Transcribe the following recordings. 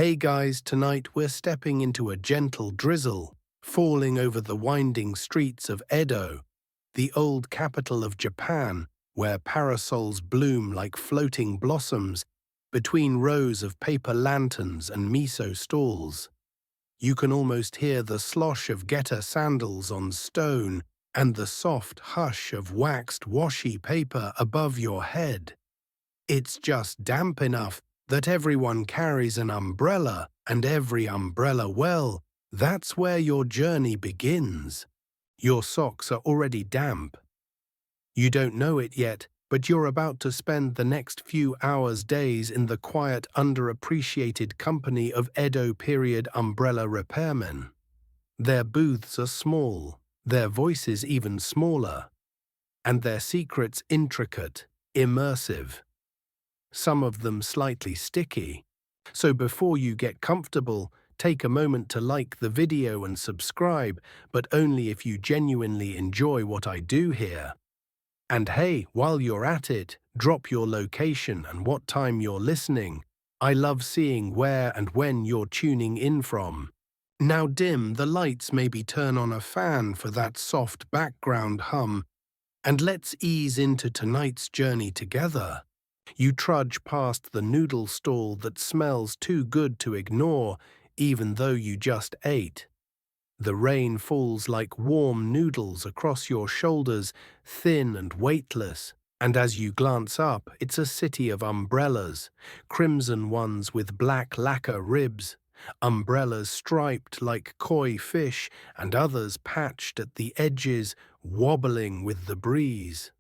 Hey guys, tonight we're stepping into a gentle drizzle, falling over the winding streets of Edo, the old capital of Japan, where parasols bloom like floating blossoms between rows of paper lanterns and miso stalls. You can almost hear the slosh of geisha sandals on stone and the soft hush of waxed washi paper above your head. It's just damp enough that everyone carries an umbrella, and every umbrella, well, that's where your journey begins. Your socks are already damp. You don't know it yet, but you're about to spend the next few hours, days in the quiet, underappreciated company of Edo-period umbrella repairmen. Their booths are small, their voices even smaller, and their secrets intricate, immersive. Some of them slightly sticky. So before you get comfortable, take a moment to like the video and subscribe, but only if you genuinely enjoy what I do here. And hey, while you're at it, drop your location and what time you're listening. I love seeing where and when you're tuning in from. Now dim the lights, maybe turn on a fan for that soft background hum, and let's ease into tonight's journey together. You trudge past the noodle stall that smells too good to ignore, even though you just ate. The rain falls like warm noodles across your shoulders, thin and weightless, and as you glance up, it's a city of umbrellas, crimson ones with black lacquer ribs, umbrellas striped like koi fish, and others patched at the edges, wobbling with the breeze.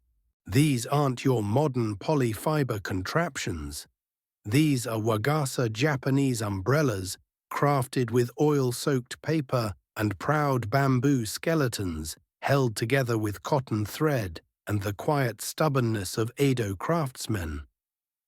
These aren't your modern polyfiber contraptions. These are Wagasa Japanese umbrellas, crafted with oil-soaked paper and proud bamboo skeletons, held together with cotton thread and the quiet stubbornness of Edo craftsmen.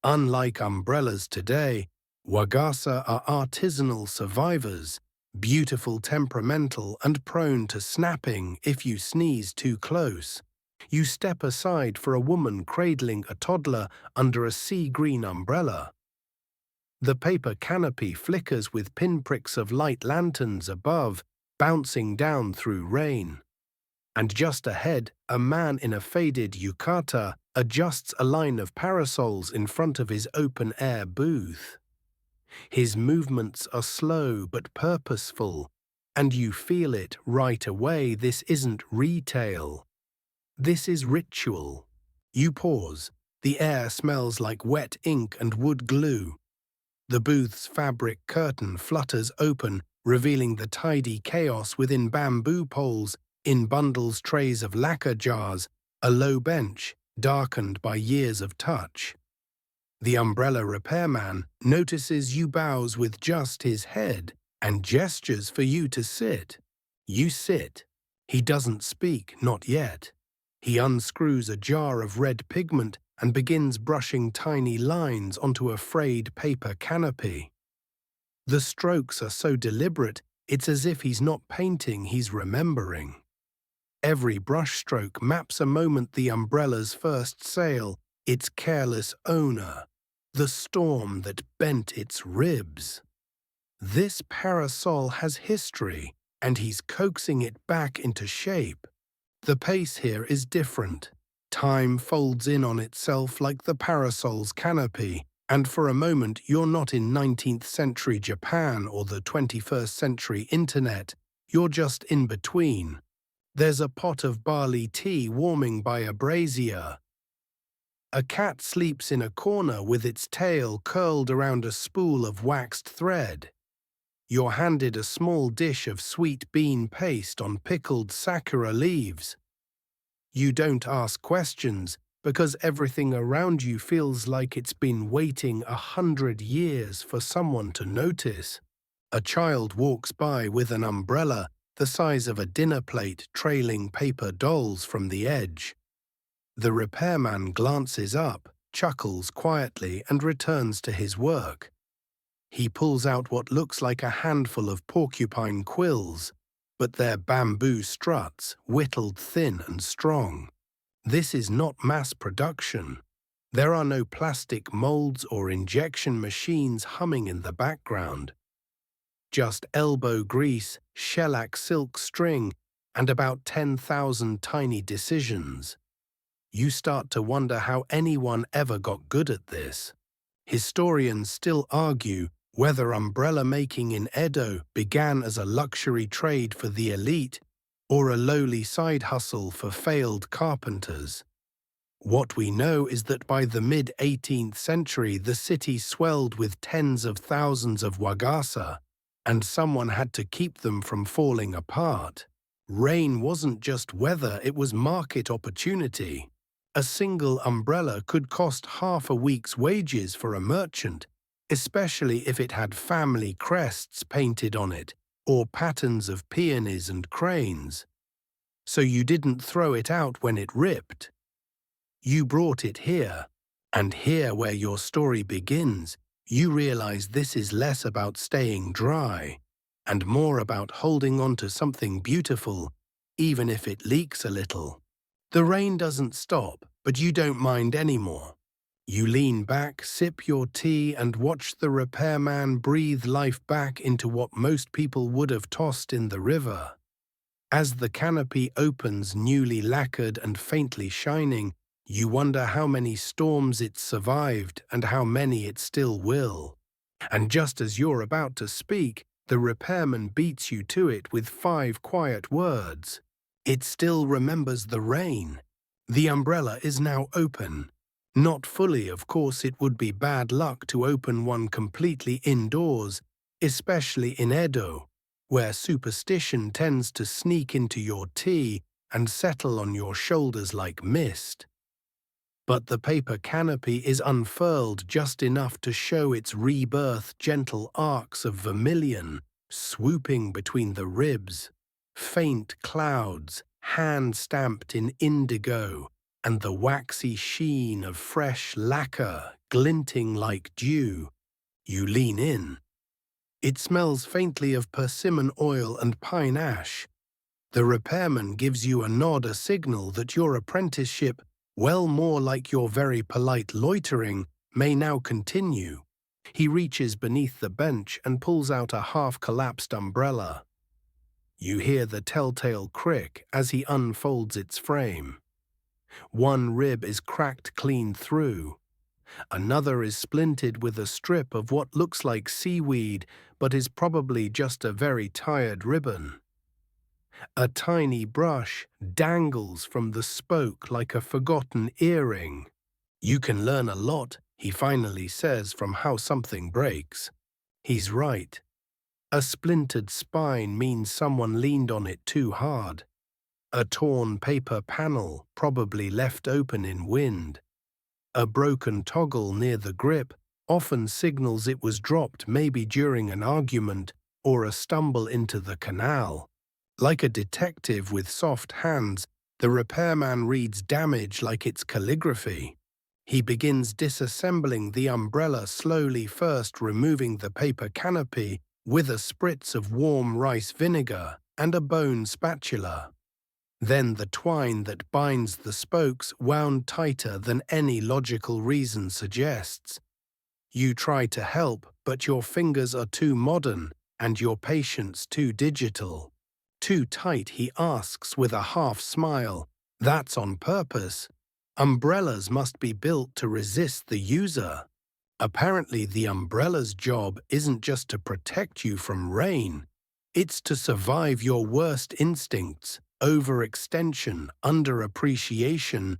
Unlike umbrellas today, Wagasa are artisanal survivors, beautiful, temperamental, and prone to snapping if you sneeze too close. You step aside for a woman cradling a toddler under a sea-green umbrella. The paper canopy flickers with pinpricks of light lanterns above, bouncing down through rain. And just ahead, a man in a faded yukata adjusts a line of parasols in front of his open-air booth. His movements are slow but purposeful, and you feel it right away. This isn't retail. This is ritual. You pause. The air smells like wet ink and wood glue. The booth's fabric curtain flutters open, revealing the tidy chaos within bamboo poles, in bundles, trays of lacquer jars, a low bench, darkened by years of touch. The umbrella repairman notices you, bows with just his head, and gestures for you to sit. You sit. He doesn't speak, not yet. He unscrews a jar of red pigment and begins brushing tiny lines onto a frayed paper canopy. The strokes are so deliberate, it's as if he's not painting, he's remembering. Every brushstroke maps a moment, the umbrella's first sail, its careless owner, the storm that bent its ribs. This parasol has history, and he's coaxing it back into shape. The pace here is different. Time folds in on itself like the parasol's canopy, and for a moment you're not in 19th century Japan or the 21st century internet, you're just in between. There's a pot of barley tea warming by a brazier. A cat sleeps in a corner with its tail curled around a spool of waxed thread. You're handed a small dish of sweet bean paste on pickled sakura leaves. You don't ask questions because everything around you feels like it's been waiting 100 years for someone to notice. A child walks by with an umbrella the size of a dinner plate, trailing paper dolls from the edge. The repairman glances up, chuckles quietly, and returns to his work. He pulls out what looks like a handful of porcupine quills, but they're bamboo struts, whittled thin and strong. This is not mass production. There are no plastic molds or injection machines humming in the background. just elbow grease, shellac silk string, and about 10,000 tiny decisions. You start to wonder how anyone ever got good at this. Historians still argue whether umbrella making in Edo began as a luxury trade for the elite or a lowly side hustle for failed carpenters. What we know is that by the mid-18th century the city swelled with tens of thousands of Wagasa, and someone had to keep them from falling apart. Rain wasn't just weather, it was market opportunity. A single umbrella could cost half a week's wages for a merchant, especially if it had family crests painted on it, or patterns of peonies and cranes. So you didn't throw it out when it ripped. You brought it here, and here where your story begins, you realize this is less about staying dry, and more about holding on to something beautiful, even if it leaks a little. The rain doesn't stop, but you don't mind anymore. You lean back, sip your tea, and watch the repairman breathe life back into what most people would have tossed in the river. As the canopy opens, newly lacquered and faintly shining, you wonder how many storms it survived and how many it still will. And just as you're about to speak, the repairman beats you to it with 5 quiet words. It still remembers the rain. The umbrella is now open. Not fully, of course. It would be bad luck to open one completely indoors, especially in Edo, where superstition tends to sneak into your tea and settle on your shoulders like mist. But the paper canopy is unfurled just enough to show its rebirth, gentle arcs of vermilion swooping between the ribs, faint clouds, hand-stamped in indigo, and the waxy sheen of fresh lacquer glinting like dew. You lean in. It smells faintly of persimmon oil and pine ash. The repairman gives you a nod, a signal that your apprenticeship, well more like your very polite loitering, may now continue. He reaches beneath the bench and pulls out a half-collapsed umbrella. You hear the telltale crick as he unfolds its frame. One rib is cracked clean through. Another is splintered with a strip of what looks like seaweed but is probably just a very tired ribbon. A tiny brush dangles from the spoke like a forgotten earring. You can learn a lot, he finally says, from how something breaks. He's right. A splintered spine means someone leaned on it too hard. A torn paper panel, probably left open in wind. A broken toggle near the grip often signals it was dropped, maybe during an argument or a stumble into the canal. Like a detective with soft hands, the repairman reads damage like it's calligraphy. He begins disassembling the umbrella slowly, first removing the paper canopy with a spritz of warm rice vinegar and a bone spatula. Then the twine that binds the spokes wound tighter than any logical reason suggests. You try to help, but your fingers are too modern and your patience too digital. Too tight, he asks with a half smile. That's on purpose. Umbrellas must be built to resist the user. Apparently, the umbrella's job isn't just to protect you from rain. It's to survive your worst instincts, overextension, underappreciation,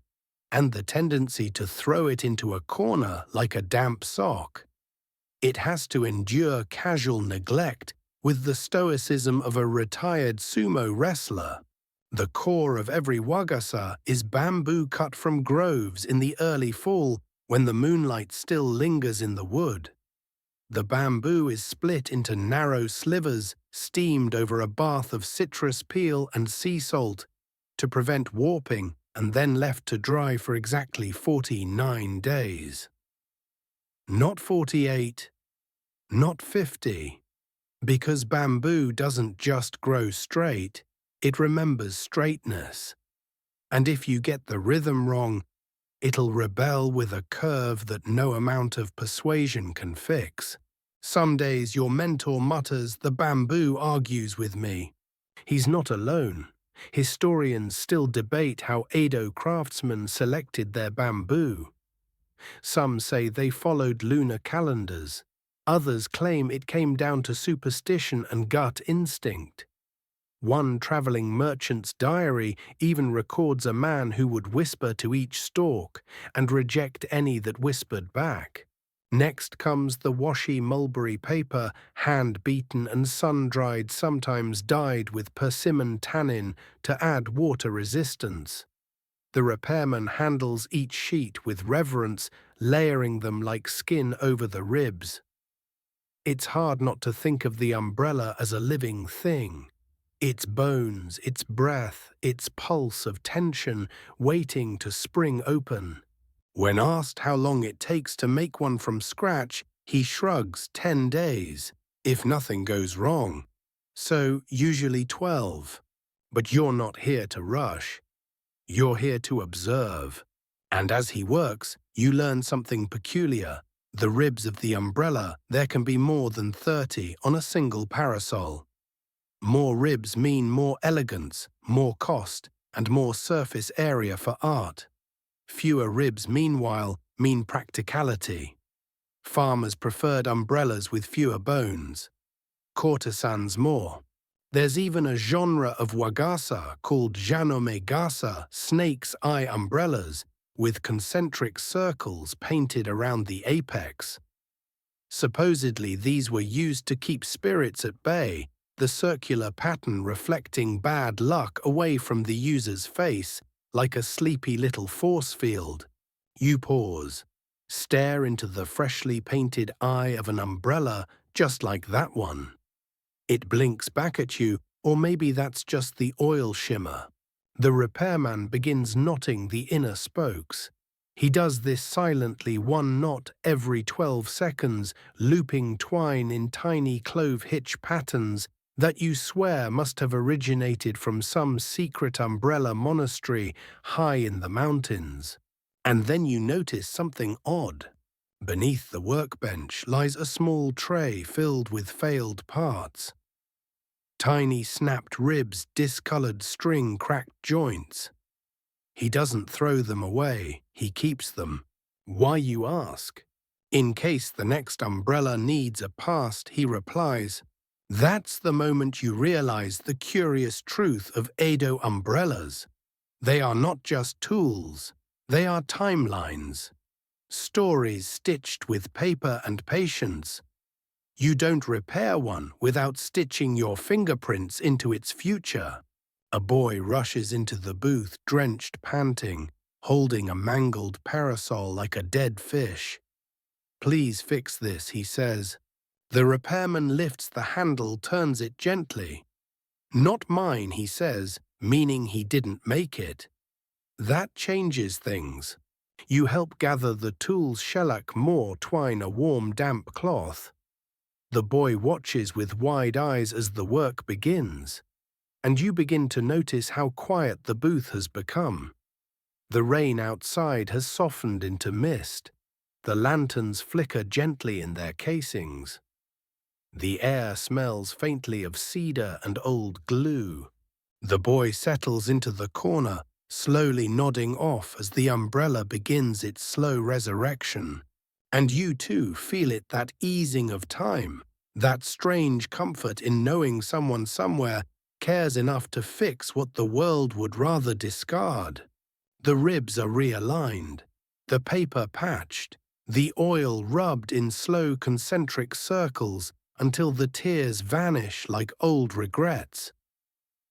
and the tendency to throw it into a corner like a damp sock. It has to endure casual neglect with the stoicism of a retired sumo wrestler. The core of every Wagasa is bamboo cut from groves in the early fall when the moonlight still lingers in the wood. The bamboo is split into narrow slivers, steamed over a bath of citrus peel and sea salt to prevent warping, and then left to dry for exactly 49 days. Not 48, not 50. Because bamboo doesn't just grow straight, it remembers straightness. And if you get the rhythm wrong, it'll rebel with a curve that no amount of persuasion can fix. Some days your mentor mutters, "The bamboo argues with me." He's not alone. Historians still debate how Edo craftsmen selected their bamboo. Some say they followed lunar calendars. Others claim it came down to superstition and gut instinct. One traveling merchant's diary even records a man who would whisper to each stalk and reject any that whispered back. Next comes the washy mulberry paper, hand-beaten and sun-dried, sometimes dyed with persimmon tannin to add water resistance. The repairman handles each sheet with reverence, layering them like skin over the ribs. It's hard not to think of the umbrella as a living thing. Its bones, its breath, its pulse of tension waiting to spring open. When asked how long it takes to make one from scratch, he shrugs 10 days, if nothing goes wrong. So usually 12. But you're not here to rush. You're here to observe. And as he works, you learn something peculiar. The ribs of the umbrella, there can be more than 30 on a single parasol. More ribs mean more elegance, more cost, and more surface area for art. Fewer ribs, meanwhile, mean practicality. Farmers preferred umbrellas with fewer bones. Courtesans more. There's even a genre of Wagasa called Janomegasa, snake's eye umbrellas, with concentric circles painted around the apex. Supposedly these were used to keep spirits at bay, the circular pattern reflecting bad luck away from the user's face, like a sleepy little force field. You pause, stare into the freshly painted eye of an umbrella just like that one. It blinks back at you, or maybe that's just the oil shimmer. The repairman begins knotting the inner spokes. He does this silently, one knot every 12 seconds, looping twine in tiny clove hitch patterns that you swear must have originated from some secret umbrella monastery high in the mountains. And then you notice something odd. Beneath the workbench lies a small tray filled with failed parts. Tiny snapped ribs, discolored string, cracked joints. He doesn't throw them away, he keeps them. Why, you ask? In case the next umbrella needs a past, he replies. That's the moment you realize the curious truth of Edo umbrellas. They are not just tools, they are timelines. Stories stitched with paper and patience. You don't repair one without stitching your fingerprints into its future. A boy rushes into the booth, drenched, panting, holding a mangled parasol like a dead fish. "Please fix this," he says. The repairman lifts the handle, turns it gently. "Not mine," he says, meaning he didn't make it. That changes things. You help gather the tool's shellac, more twine, a warm, damp cloth. The boy watches with wide eyes as the work begins, and you begin to notice how quiet the booth has become. The rain outside has softened into mist. The lanterns flicker gently in their casings. The air smells faintly of cedar and old glue. The boy settles into the corner, slowly nodding off as the umbrella begins its slow resurrection. And you too feel it, that easing of time, that strange comfort in knowing someone somewhere cares enough to fix what the world would rather discard. The ribs are realigned, the paper patched, the oil rubbed in slow concentric circles until the tears vanish like old regrets.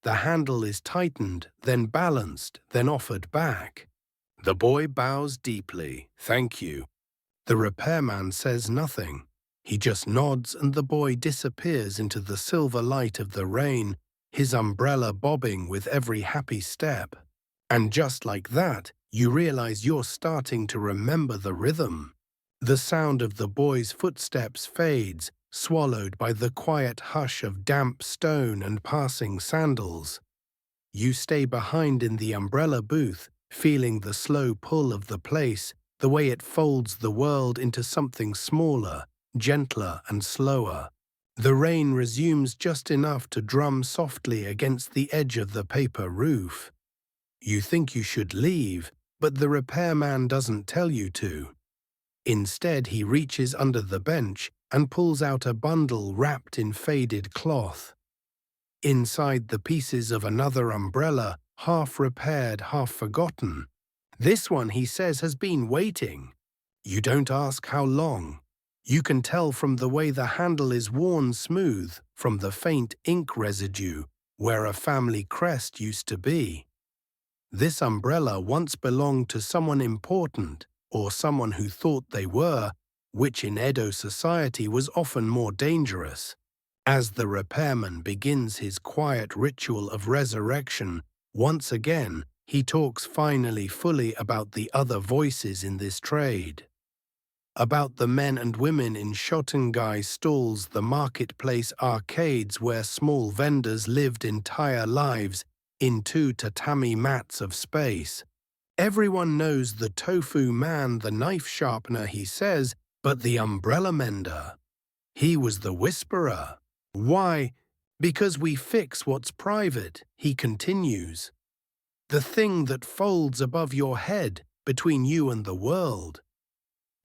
The handle is tightened, then balanced, then offered back. The boy bows deeply. "Thank you." The repairman says nothing. He just nods, and the boy disappears into the silver light of the rain, his umbrella bobbing with every happy step. And just like that, you realize you're starting to remember the rhythm. The sound of the boy's footsteps fades, swallowed by the quiet hush of damp stone and passing sandals. You stay behind in the umbrella booth, feeling the slow pull of the place, the way it folds the world into something smaller, gentler and slower. The rain resumes just enough to drum softly against the edge of the paper roof. You think you should leave, but the repairman doesn't tell you to. Instead, he reaches under the bench and pulls out a bundle wrapped in faded cloth. Inside the pieces of another umbrella, half repaired, half forgotten. This one, he says, has been waiting. You don't ask how long. You can tell from the way the handle is worn smooth, from the faint ink residue, where a family crest used to be. This umbrella once belonged to someone important, or someone who thought they were, which in Edo society was often more dangerous. As the repairman begins his quiet ritual of resurrection, once again, he talks finally fully about the other voices in this trade. About the men and women in Shotengai stalls, the marketplace arcades where small vendors lived entire lives in 2 tatami mats of space. Everyone knows the tofu man, the knife sharpener, he says, but the umbrella mender, he was the whisperer. Why? Because we fix what's private, he continues. The thing that folds above your head, between you and the world.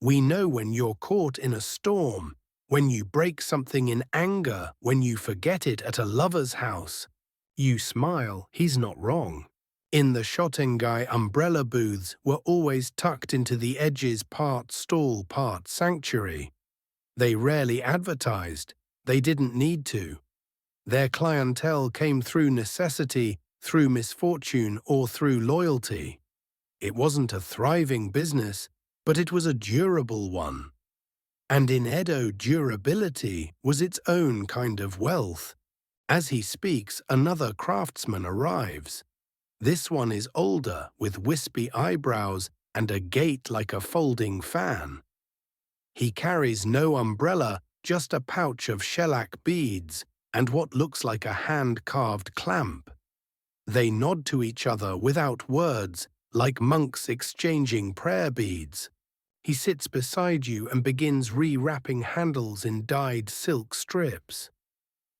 We know when you're caught in a storm, when you break something in anger, when you forget it at a lover's house. You smile, he's not wrong. In the Shotengai, umbrella booths were always tucked into the edges, part stall, part sanctuary. They rarely advertised. They didn't need to. Their clientele came through necessity, through misfortune, or through loyalty. It wasn't a thriving business, but it was a durable one. And in Edo, durability was its own kind of wealth. As he speaks, another craftsman arrives. This one is older, with wispy eyebrows and a gait like a folding fan. He carries no umbrella, just a pouch of shellac beads and what looks like a hand-carved clamp. They nod to each other without words, like monks exchanging prayer beads. He sits beside you and begins rewrapping handles in dyed silk strips.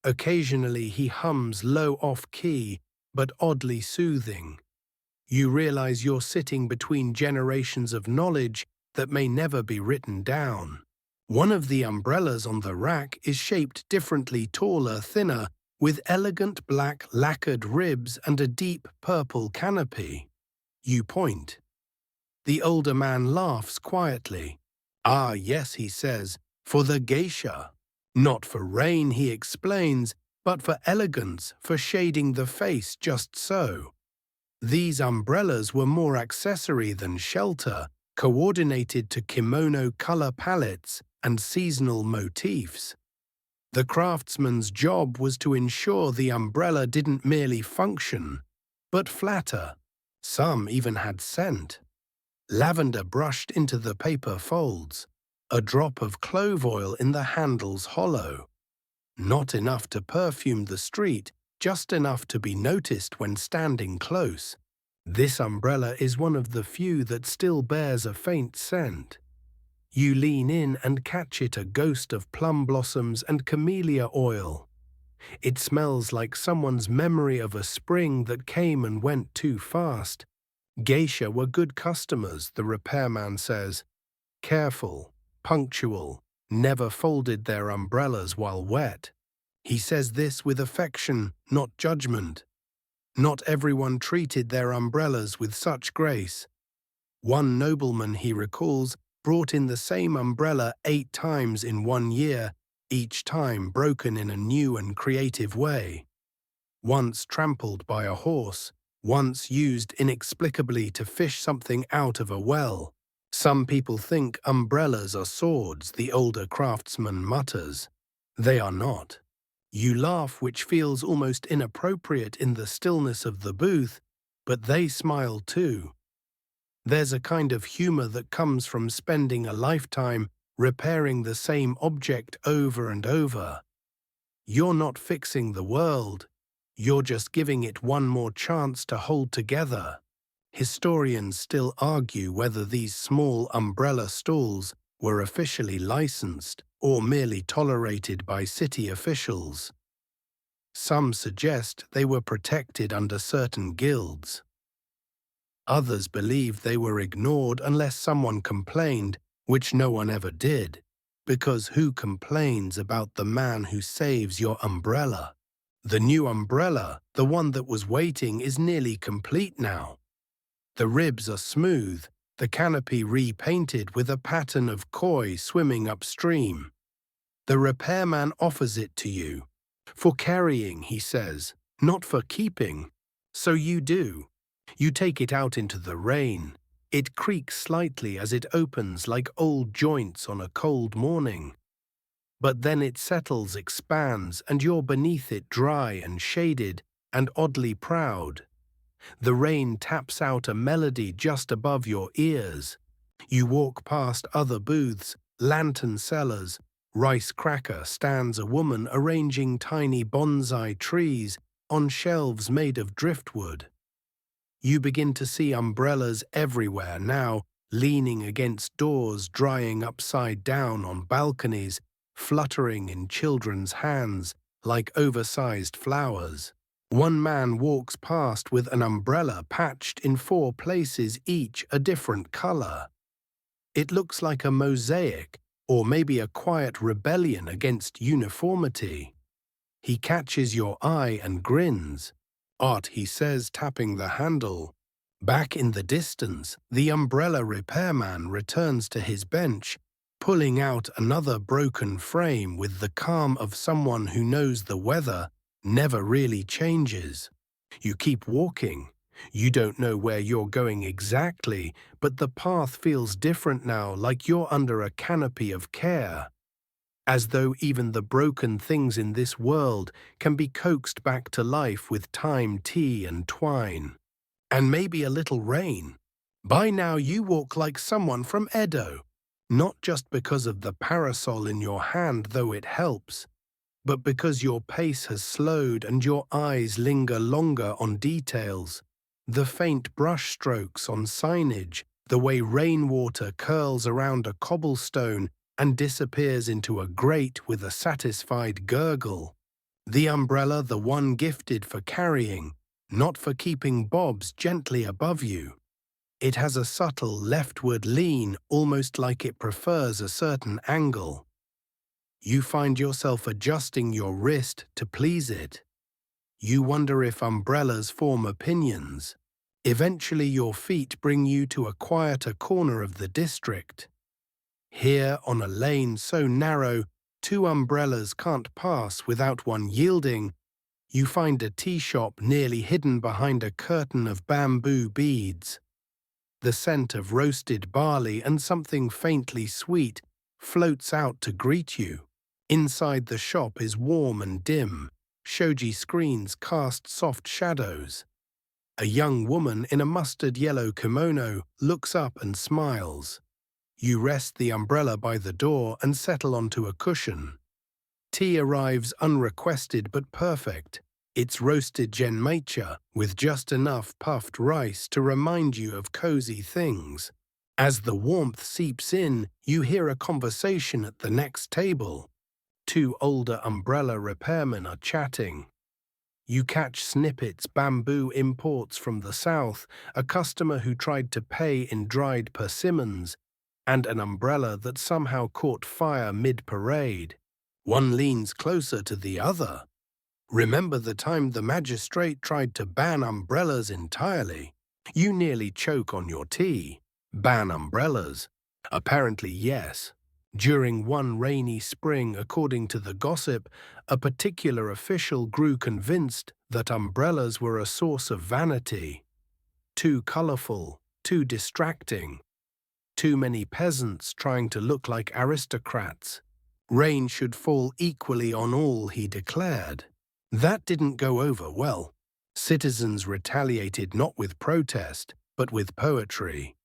Occasionally he hums low off-key, but oddly soothing. You realize you're sitting between generations of knowledge that may never be written down. One of the umbrellas on the rack is shaped differently, taller, thinner, with elegant black lacquered ribs and a deep purple canopy. You point. The older man laughs quietly. Ah, yes, he says, for the geisha. Not for rain, he explains, but for elegance, for shading the face just so. These umbrellas were more accessory than shelter, coordinated to kimono color palettes and seasonal motifs. The craftsman's job was to ensure the umbrella didn't merely function, but flatter. Some even had scent. Lavender brushed into the paper folds, a drop of clove oil in the handle's hollow. Not enough to perfume the street, just enough to be noticed when standing close. This umbrella is one of the few that still bears a faint scent. You lean in and catch it, a ghost of plum blossoms and camellia oil. It smells like someone's memory of a spring that came and went too fast. Geisha were good customers, the repairman says. Careful, punctual, never folded their umbrellas while wet. He says this with affection, not judgment. Not everyone treated their umbrellas with such grace. One nobleman, he recalls, brought in the same umbrella 8 times in 1 year, each time broken in a new and creative way. Once trampled by a horse, once used inexplicably to fish something out of a well. Some people think umbrellas are swords, the older craftsman mutters. They are not. You laugh, which feels almost inappropriate in the stillness of the booth, but they smile too. There's a kind of humor that comes from spending a lifetime repairing the same object over and over. You're not fixing the world, you're just giving it one more chance to hold together. Historians still argue whether these small umbrella stalls were officially licensed. or merely tolerated by city officials. Some suggest they were protected under certain guilds. Others believe they were ignored unless someone complained, which no one ever did, because who complains about the man who saves your umbrella? The new umbrella, the one that was waiting, is nearly complete now. The ribs are smooth, the canopy repainted with a pattern of koi swimming upstream. The repairman offers it to you. For carrying, he says, not for keeping. So you do. You take it out into the rain. It creaks slightly as it opens like old joints on a cold morning. But then it settles, expands, and you're beneath it, dry and shaded and oddly proud. The rain taps out a melody just above your ears. You walk past other booths, lantern sellers. Rice cracker stands a woman arranging tiny bonsai trees on shelves made of driftwood. You begin to see umbrellas everywhere now, leaning against doors, drying upside down on balconies, fluttering in children's hands like oversized flowers. One man walks past with an umbrella patched in 4 places, each a different color. It looks like a mosaic, or maybe a quiet rebellion against uniformity. He catches your eye and grins. Art, he says, tapping the handle. Back in the distance, the umbrella repairman returns to his bench, pulling out another broken frame with the calm of someone who knows the weather never really changes. You keep walking. You don't know where you're going exactly, but the path feels different now, like you're under a canopy of care. As though even the broken things in this world can be coaxed back to life with time, tea, and twine. And maybe a little rain. By now you walk like someone from Edo, not just because of the parasol in your hand, though it helps, but because your pace has slowed and your eyes linger longer on details. The faint brush strokes on signage, the way rainwater curls around a cobblestone and disappears into a grate with a satisfied gurgle. The umbrella, the one gifted for carrying, not for keeping, bobs gently above you. It has a subtle leftward lean, almost like it prefers a certain angle. You find yourself adjusting your wrist to please it. You wonder if umbrellas form opinions. Eventually your feet bring you to a quieter corner of the district. Here, on a lane so narrow, 2 umbrellas can't pass without one yielding. You find a tea shop nearly hidden behind a curtain of bamboo beads. The scent of roasted barley and something faintly sweet floats out to greet you. Inside the shop is warm and dim. Shoji screens cast soft shadows. A young woman in a mustard yellow kimono looks up and smiles. You rest the umbrella by the door and settle onto a cushion. Tea arrives unrequested but perfect. It's roasted genmaicha with just enough puffed rice to remind you of cozy things. As the warmth seeps in, you hear a conversation at the next table. 2 older umbrella repairmen are chatting. You catch snippets: bamboo imports from the south, a customer who tried to pay in dried persimmons, and an umbrella that somehow caught fire mid-parade. One leans closer to the other. Remember the time the magistrate tried to ban umbrellas entirely? You nearly choke on your tea. Ban umbrellas? Apparently yes. During one rainy spring, according to the gossip, a particular official grew convinced that umbrellas were a source of vanity. Too colorful, too distracting. Too many peasants trying to look like aristocrats. Rain should fall equally on all, he declared. That didn't go over well. Citizens retaliated not with protest, but with poetry.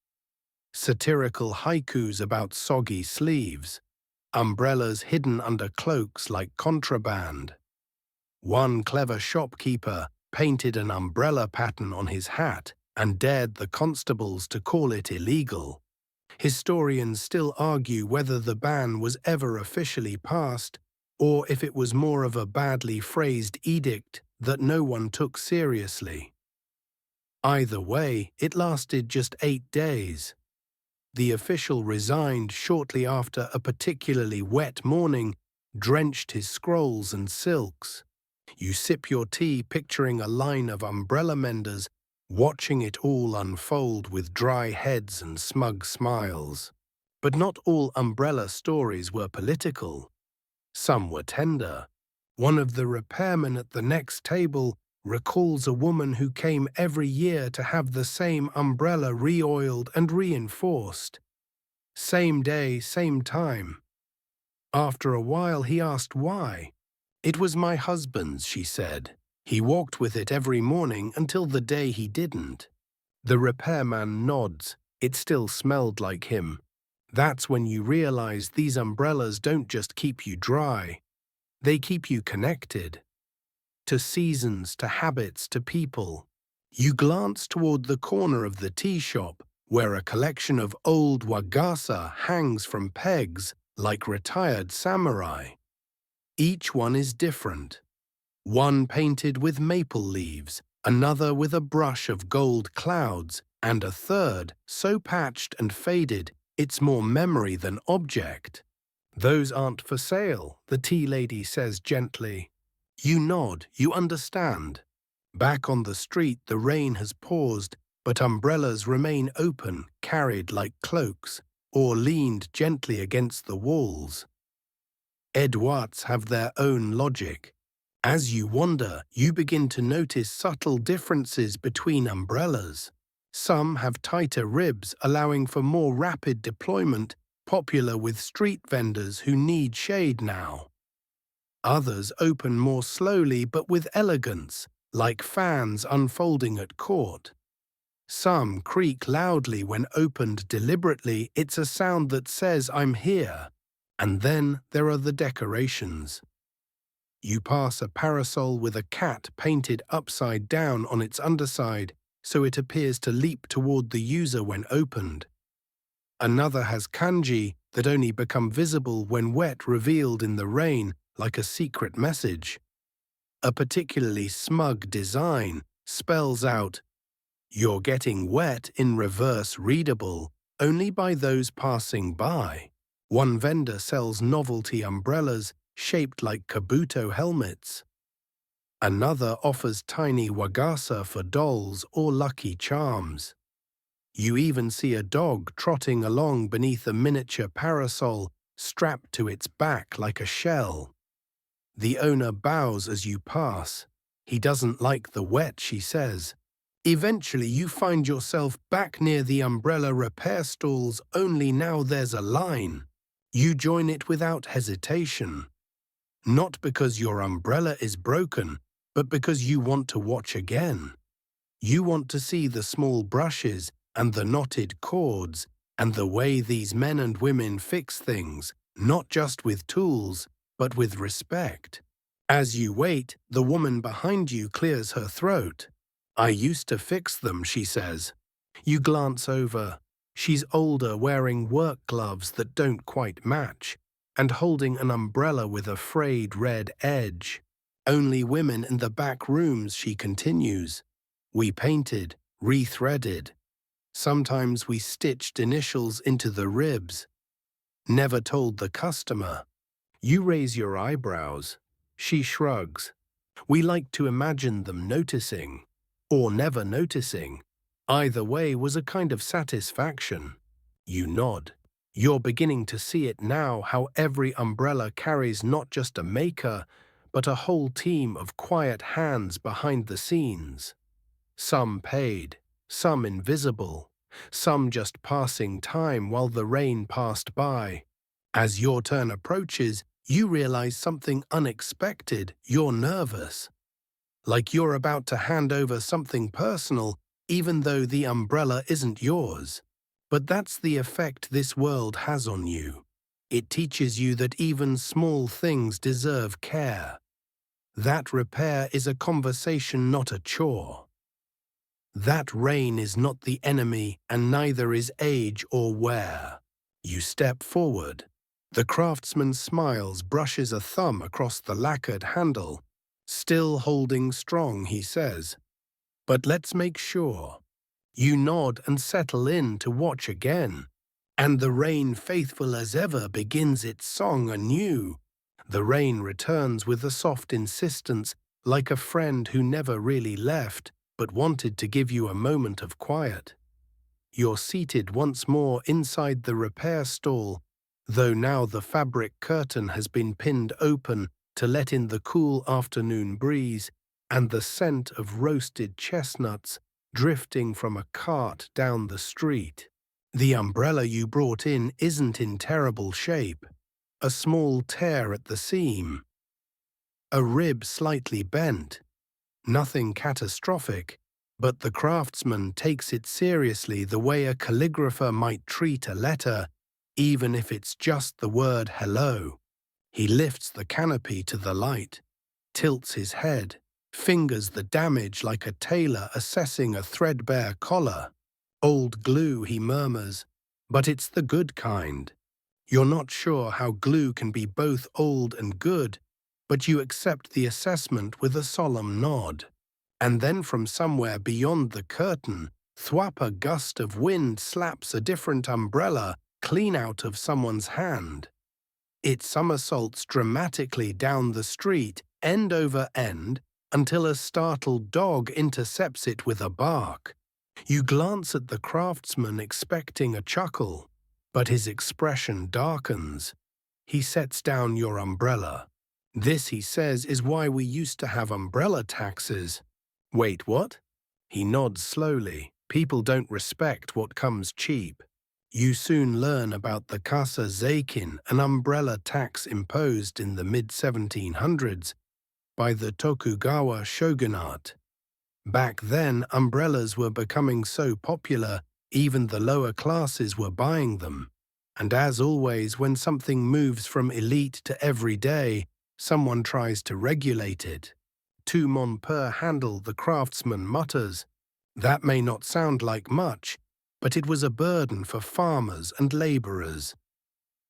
Satirical haikus about soggy sleeves. Umbrellas hidden under cloaks like contraband. One clever shopkeeper painted an umbrella pattern on his hat and dared the constables to call it illegal. Historians still argue whether the ban was ever officially passed, or if it was more of a badly phrased edict that no one took seriously. Either way, it lasted just 8 days. The official resigned shortly after a particularly wet morning drenched his scrolls and silks. You sip your tea picturing a line of umbrella menders watching it all unfold with dry heads and smug smiles. But not all umbrella stories were political. Some were tender. One of the repairmen at the next table recalls a woman who came every year to have the same umbrella re-oiled and reinforced. Same day, same time. After a while he asked why. "It was my husband's," she said. "He walked with it every morning until the day he didn't." The repairman nods. It still smelled like him. That's when you realize these umbrellas don't just keep you dry. They keep you connected. To seasons, to habits, to people. You glance toward the corner of the tea shop, where a collection of old Wagasa hangs from pegs like retired samurai. Each one is different. One painted with maple leaves, another with a brush of gold clouds, and a third so patched and faded it's more memory than object. "Those aren't for sale," the tea lady says gently. You nod, you understand. Back on the street, the rain has paused, but umbrellas remain open, carried like cloaks, or leaned gently against the walls. Edwards have their own logic. As you wander, you begin to notice subtle differences between umbrellas. Some have tighter ribs, allowing for more rapid deployment, popular with street vendors who need shade now. Others open more slowly but with elegance, like fans unfolding at court. Some creak loudly when opened deliberately. It's a sound that says, "I'm here." And then there are the decorations. You pass a parasol with a cat painted upside down on its underside, so it appears to leap toward the user when opened. Another has kanji that only become visible when wet, revealed in the rain like a secret message. A particularly smug design spells out, "You're getting wet," in reverse, readable only by those passing by. One vendor sells novelty umbrellas shaped like kabuto helmets. Another offers tiny wagasa for dolls or lucky charms. You even see a dog trotting along beneath a miniature parasol strapped to its back like a shell. The owner bows as you pass. He doesn't like the wet, she says. Eventually you find yourself back near the umbrella repair stalls, only now there's a line. You join it without hesitation. Not because your umbrella is broken, but because you want to watch again. You want to see the small brushes and the knotted cords and the way these men and women fix things, not just with tools, but with respect. As you wait, the woman behind you clears her throat. "I used to fix them," she says. You glance over. She's older, wearing work gloves that don't quite match, and holding an umbrella with a frayed red edge. "Only women in the back rooms," she continues. "We painted, rethreaded. Sometimes we stitched initials into the ribs. Never told the customer." You raise your eyebrows. She shrugs. "We like to imagine them noticing, or never noticing. Either way was a kind of satisfaction." You nod. You're beginning to see it now, how every umbrella carries not just a maker, but a whole team of quiet hands behind the scenes. Some paid, some invisible, some just passing time while the rain passed by. As your turn approaches, you realize something unexpected. You're nervous. Like you're about to hand over something personal, even though the umbrella isn't yours. But that's the effect this world has on you. It teaches you that even small things deserve care. That repair is a conversation, not a chore. That rain is not the enemy, and neither is age or wear. You step forward. The craftsman smiles, brushes a thumb across the lacquered handle. Still holding strong, he says. But let's make sure. You nod and settle in to watch again. And the rain, faithful as ever, begins its song anew. The rain returns with a soft insistence, like a friend who never really left, but wanted to give you a moment of quiet. You're seated once more inside the repair stall, though now the fabric curtain has been pinned open to let in the cool afternoon breeze and the scent of roasted chestnuts drifting from a cart down the street. The umbrella you brought in isn't in terrible shape. A small tear at the seam. A rib slightly bent. Nothing catastrophic, but the craftsman takes it seriously the way a calligrapher might treat a letter, even if it's just the word hello. He lifts the canopy to the light, tilts his head, fingers the damage like a tailor assessing a threadbare collar. Old glue, he murmurs, but it's the good kind. You're not sure how glue can be both old and good, but you accept the assessment with a solemn nod. And then from somewhere beyond the curtain, thwap, a gust of wind slaps a different umbrella clean out of someone's hand. It somersaults dramatically down the street, end over end, until a startled dog intercepts it with a bark. You glance at the craftsman expecting a chuckle, but his expression darkens. He sets down your umbrella. This, he says, is why we used to have umbrella taxes. Wait, what? He nods slowly. People don't respect what comes cheap. You soon learn about the kasa zeikin, an umbrella tax imposed in the mid-1700s by the Tokugawa shogunate. Back then, umbrellas were becoming so popular, even the lower classes were buying them. And as always, when something moves from elite to everyday, someone tries to regulate it. 2 mon per handle, the craftsman mutters. That may not sound like much, but it was a burden for farmers and labourers,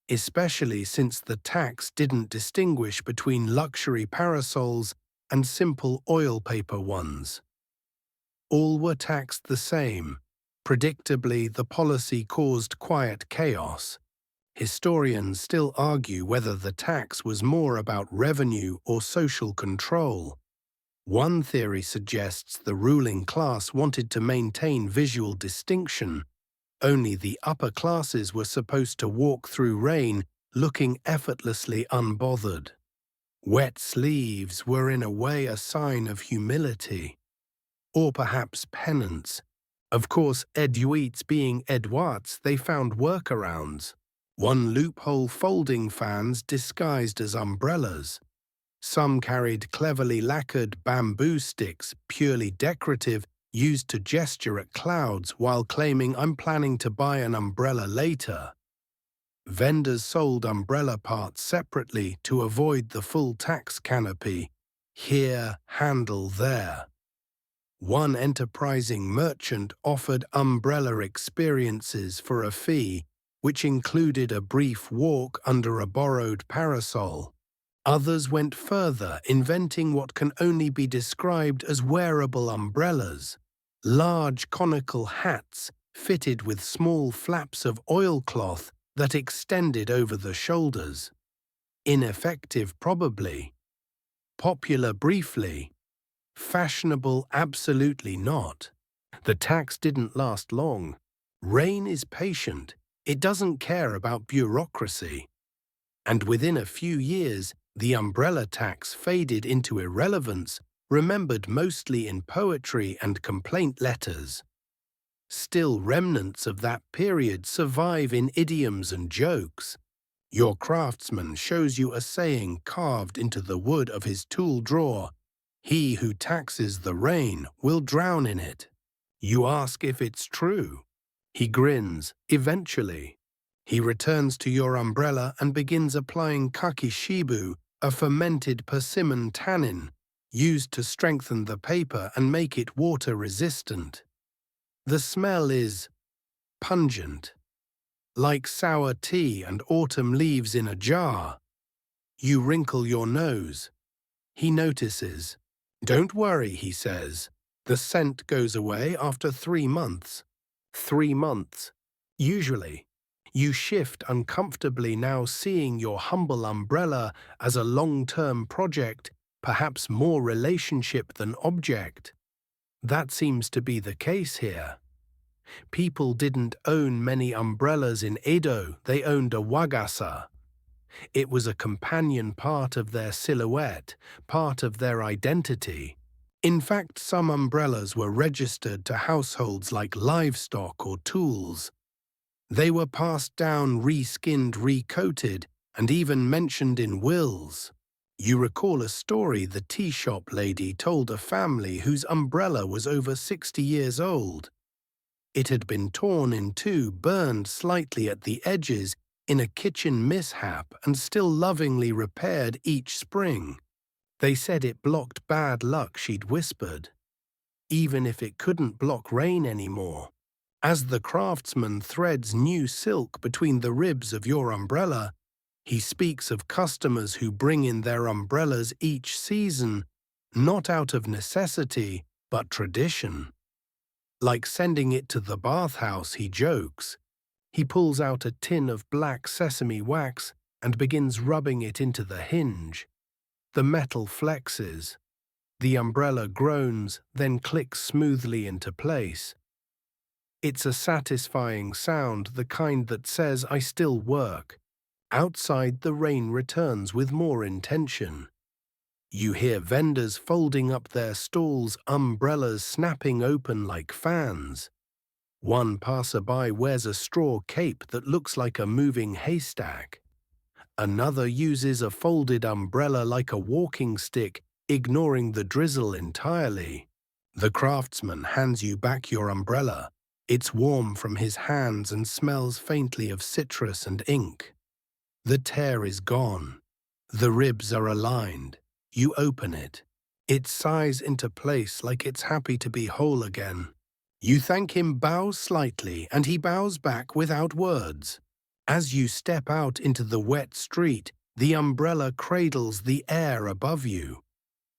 especially since the tax didn't distinguish between luxury parasols and simple oil paper ones. All were taxed the same. Predictably, the policy caused quiet chaos. Historians still argue whether the tax was more about revenue or social control. One theory suggests the ruling class wanted to maintain visual distinction. Only the upper classes were supposed to walk through rain looking effortlessly unbothered. Wet sleeves were in a way a sign of humility. Or perhaps penance. Of course, Eduites being Edouards, they found workarounds. One loophole, folding fans disguised as umbrellas. Some carried cleverly lacquered bamboo sticks, purely decorative, used to gesture at clouds while claiming I'm planning to buy an umbrella later. Vendors sold umbrella parts separately to avoid the full tax canopy. Here, handle there. One enterprising merchant offered umbrella experiences for a fee, which included a brief walk under a borrowed parasol. Others went further, inventing what can only be described as wearable umbrellas. Large conical hats fitted with small flaps of oilcloth that extended over the shoulders. Ineffective, probably. Popular, briefly. Fashionable, absolutely not. The tax didn't last long. Rain is patient. It doesn't care about bureaucracy. And within a few years, the umbrella tax faded into irrelevance, remembered mostly in poetry and complaint letters. Still, remnants of that period survive in idioms and jokes. Your craftsman shows you a saying carved into the wood of his tool drawer. He who taxes the rain will drown in it. You ask if it's true. He grins, eventually. He returns to your umbrella and begins applying kakishibu, a fermented persimmon tannin, used to strengthen the paper and make it water-resistant. The smell is pungent, like sour tea and autumn leaves in a jar. You wrinkle your nose. He notices. Don't worry, he says. The scent goes away after 3 months. 3 months. Usually. You shift uncomfortably now, seeing your humble umbrella as a long-term project, perhaps more relationship than object. That seems to be the case here. People didn't own many umbrellas in Edo, they owned a Wagasa. It was a companion part of their silhouette, part of their identity. In fact, some umbrellas were registered to households like livestock or tools. They were passed down, reskinned, recoated, and even mentioned in wills. You recall a story the tea shop lady told a family whose umbrella was over 60 years old. It had been torn in two, burned slightly at the edges in a kitchen mishap, and still lovingly repaired each spring. They said it blocked bad luck, she'd whispered, even if it couldn't block rain anymore. As the craftsman threads new silk between the ribs of your umbrella, he speaks of customers who bring in their umbrellas each season, not out of necessity, but tradition. Like sending it to the bathhouse, he jokes. He pulls out a tin of black sesame wax and begins rubbing it into the hinge. The metal flexes. The umbrella groans, then clicks smoothly into place. It's a satisfying sound, the kind that says, I still work. Outside, the rain returns with more intention. You hear vendors folding up their stalls, umbrellas snapping open like fans. One passerby wears a straw cape that looks like a moving haystack. Another uses a folded umbrella like a walking stick, ignoring the drizzle entirely. The craftsman hands you back your umbrella. It's warm from his hands and smells faintly of citrus and ink. The tear is gone. The ribs are aligned. You open it. It sighs into place like it's happy to be whole again. You thank him, bow slightly, and he bows back without words. As you step out into the wet street, the umbrella cradles the air above you.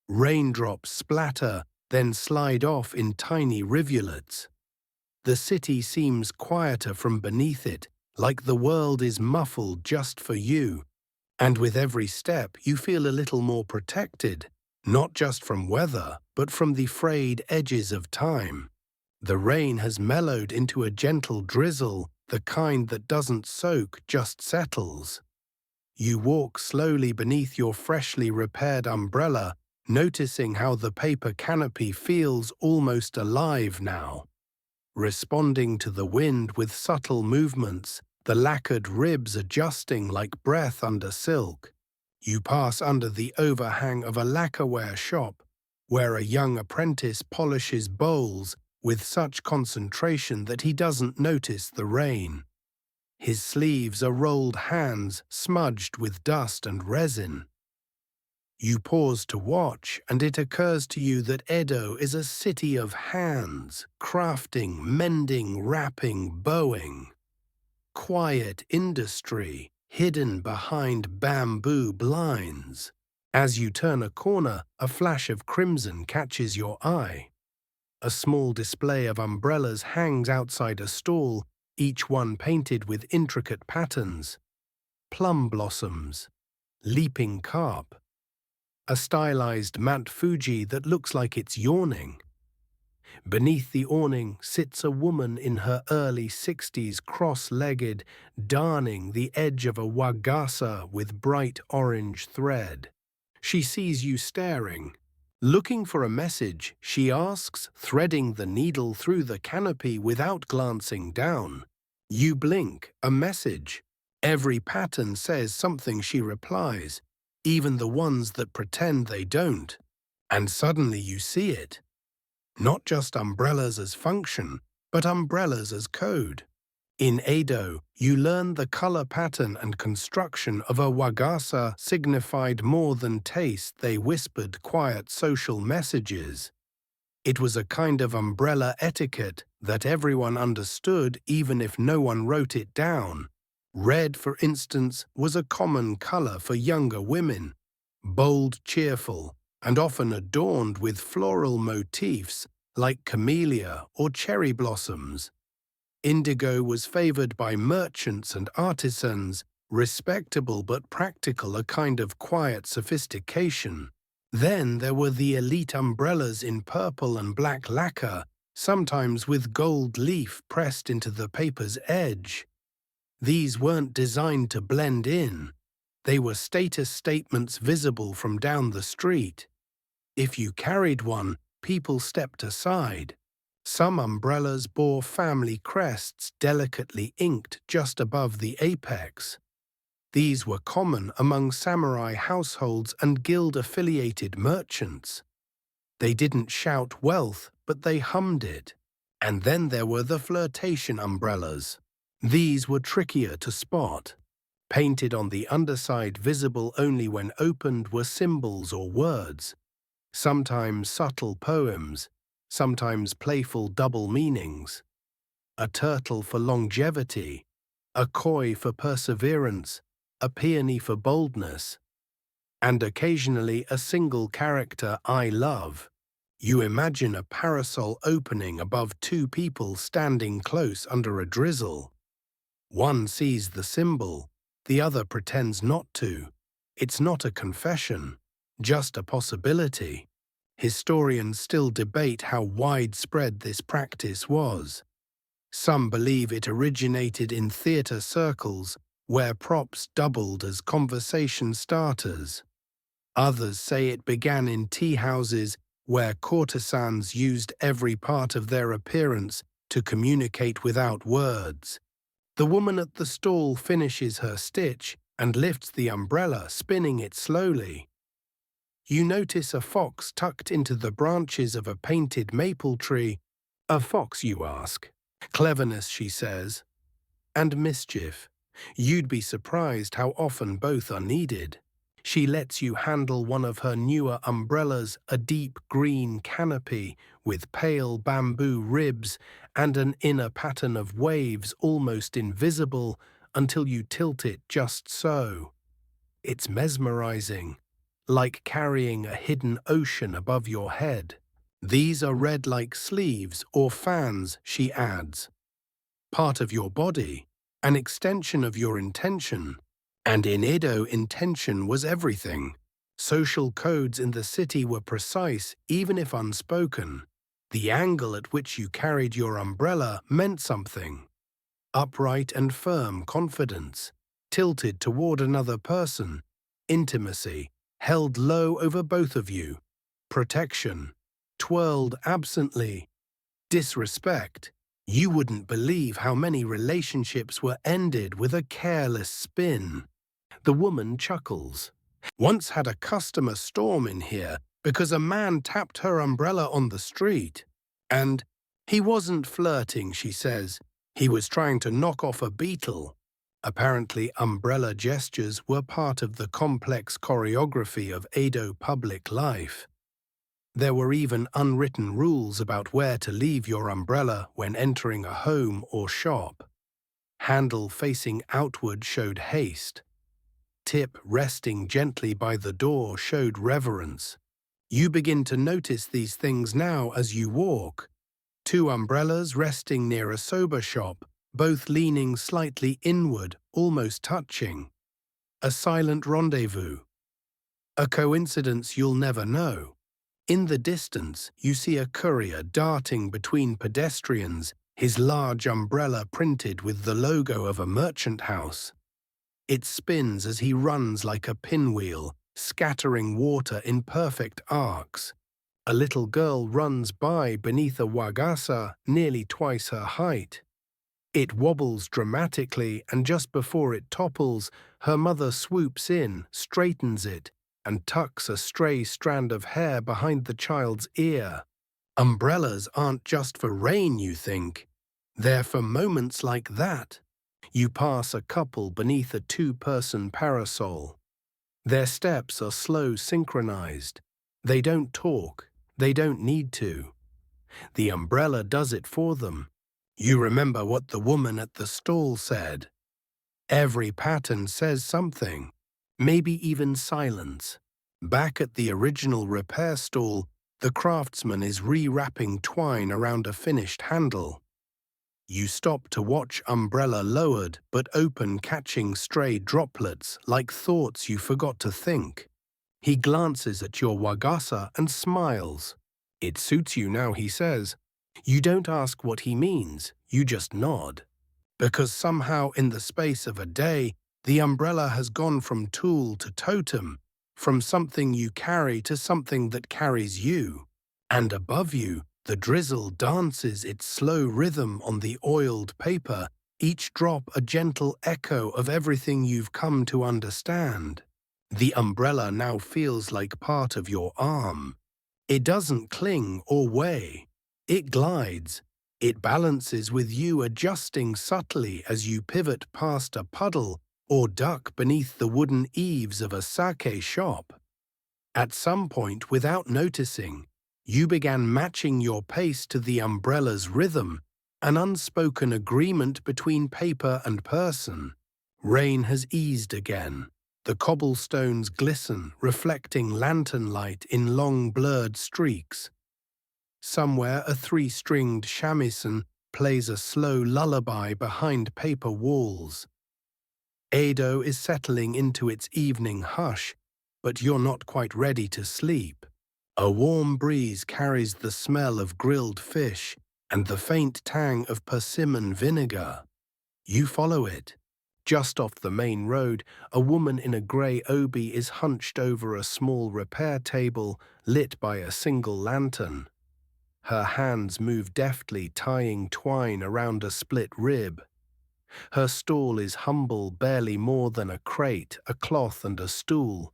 Raindrops splatter, then slide off in tiny rivulets. The city seems quieter from beneath it, like the world is muffled just for you. And with every step, you feel a little more protected, not just from weather, but from the frayed edges of time. The rain has mellowed into a gentle drizzle, the kind that doesn't soak, just settles. You walk slowly beneath your freshly repaired umbrella, noticing how the paper canopy feels almost alive now. Responding to the wind with subtle movements, the lacquered ribs adjusting like breath under silk. You pass under the overhang of a lacquerware shop, where a young apprentice polishes bowls with such concentration that he doesn't notice the rain. His sleeves are rolled hands smudged with dust and resin. You pause to watch, and it occurs to you that Edo is a city of hands, crafting, mending, wrapping, bowing. Quiet industry, hidden behind bamboo blinds. As you turn a corner, a flash of crimson catches your eye. A small display of umbrellas hangs outside a stall, each one painted with intricate patterns. Plum blossoms, leaping carp, a stylized Mount Fuji that looks like it's yawning. Beneath the awning sits a woman in her early 60s, cross-legged, darning the edge of a wagasa with bright orange thread. She sees you staring. Looking for a message, she asks, threading the needle through the canopy without glancing down. You blink, a message. Every pattern says something, she replies, even the ones that pretend they don't. And suddenly you see it. Not just umbrellas as function, but umbrellas as code. In Edo, you learn the color pattern and construction of a wagasa signified more than taste, they whispered quiet social messages. It was a kind of umbrella etiquette that everyone understood even if no one wrote it down. Red, for instance, was a common color for younger women, bold, cheerful, and often adorned with floral motifs like camellia or cherry blossoms. Indigo was favored by merchants and artisans, respectable but practical, a kind of quiet sophistication. Then there were the elite umbrellas in purple and black lacquer, sometimes with gold leaf pressed into the paper's edge. These weren't designed to blend in. They were status statements visible from down the street. If you carried one, people stepped aside. Some umbrellas bore family crests delicately inked just above the apex. These were common among samurai households and guild-affiliated merchants. They didn't shout wealth, but they hummed it. And then there were the flirtation umbrellas. These were trickier to spot. Painted on the underside, visible only when opened, were symbols or words, sometimes subtle poems, sometimes playful double meanings. A turtle for longevity, a koi for perseverance, a peony for boldness, and occasionally a single character, I love. You imagine a parasol opening above two people standing close under a drizzle. One sees the symbol, the other pretends not to. It's not a confession, just a possibility. Historians still debate how widespread this practice was. Some believe it originated in theatre circles, where props doubled as conversation starters. Others say it began in tea houses, where courtesans used every part of their appearance to communicate without words. The woman at the stall finishes her stitch and lifts the umbrella, spinning it slowly. You notice a fox tucked into the branches of a painted maple tree. A fox, you ask? Cleverness, she says, and mischief. You'd be surprised how often both are needed. She lets you handle one of her newer umbrellas, a deep green canopy with pale bamboo ribs and an inner pattern of waves almost invisible until you tilt it just so. It's mesmerizing, like carrying a hidden ocean above your head. These are read like sleeves or fans, she adds. Part of your body, an extension of your intention. And in Edo, intention was everything. Social codes in the city were precise, even if unspoken. The angle at which you carried your umbrella meant something. Upright and firm confidence, tilted toward another person, intimacy, held low over both of you, protection, twirled absently, disrespect. You wouldn't believe how many relationships were ended with a careless spin. The woman chuckles. Once had a customer storm in here because a man tapped her umbrella on the street. And he wasn't flirting, she says. He was trying to knock off a beetle. Apparently, umbrella gestures were part of the complex choreography of Edo public life. There were even unwritten rules about where to leave your umbrella when entering a home or shop. Handle facing outward showed haste. Tip resting gently by the door showed reverence. You begin to notice these things now as you walk. Two umbrellas resting near a soba shop, both leaning slightly inward, almost touching. A silent rendezvous. A coincidence you'll never know. In the distance, you see a courier darting between pedestrians, his large umbrella printed with the logo of a merchant house. It spins as he runs like a pinwheel, scattering water in perfect arcs. A little girl runs by beneath a Wagasa nearly twice her height. It wobbles dramatically, and just before it topples, her mother swoops in, straightens it, and tucks a stray strand of hair behind the child's ear. Umbrellas aren't just for rain, you think. They're for moments like that. You pass a couple beneath a two-person parasol. Their steps are slow, synchronized. They don't talk. They don't need to. The umbrella does it for them. You remember what the woman at the stall said. Every pattern says something, maybe even silence. Back at the original repair stall, the craftsman is re-wrapping twine around a finished handle. You stop to watch umbrella lowered but open, catching stray droplets like thoughts you forgot to think. He glances at your Wagasa and smiles. It suits you now, he says. You don't ask what he means, you just nod. Because somehow in the space of a day, the umbrella has gone from tool to totem, from something you carry to something that carries you. And above you, the drizzle dances its slow rhythm on the oiled paper, each drop a gentle echo of everything you've come to understand. The umbrella now feels like part of your arm. It doesn't cling or weigh. It glides. It balances with you, adjusting subtly as you pivot past a puddle or duck beneath the wooden eaves of a sake shop. At some point, without noticing, you began matching your pace to the umbrella's rhythm, an unspoken agreement between paper and person. Rain has eased again. The cobblestones glisten, reflecting lantern light in long blurred streaks. Somewhere a three-stringed shamisen plays a slow lullaby behind paper walls. Edo is settling into its evening hush, but you're not quite ready to sleep. A warm breeze carries the smell of grilled fish and the faint tang of persimmon vinegar. You follow it. Just off the main road, a woman in a grey obi is hunched over a small repair table lit by a single lantern. Her hands move deftly, tying twine around a split rib. Her stall is humble, barely more than a crate, a cloth and a stool,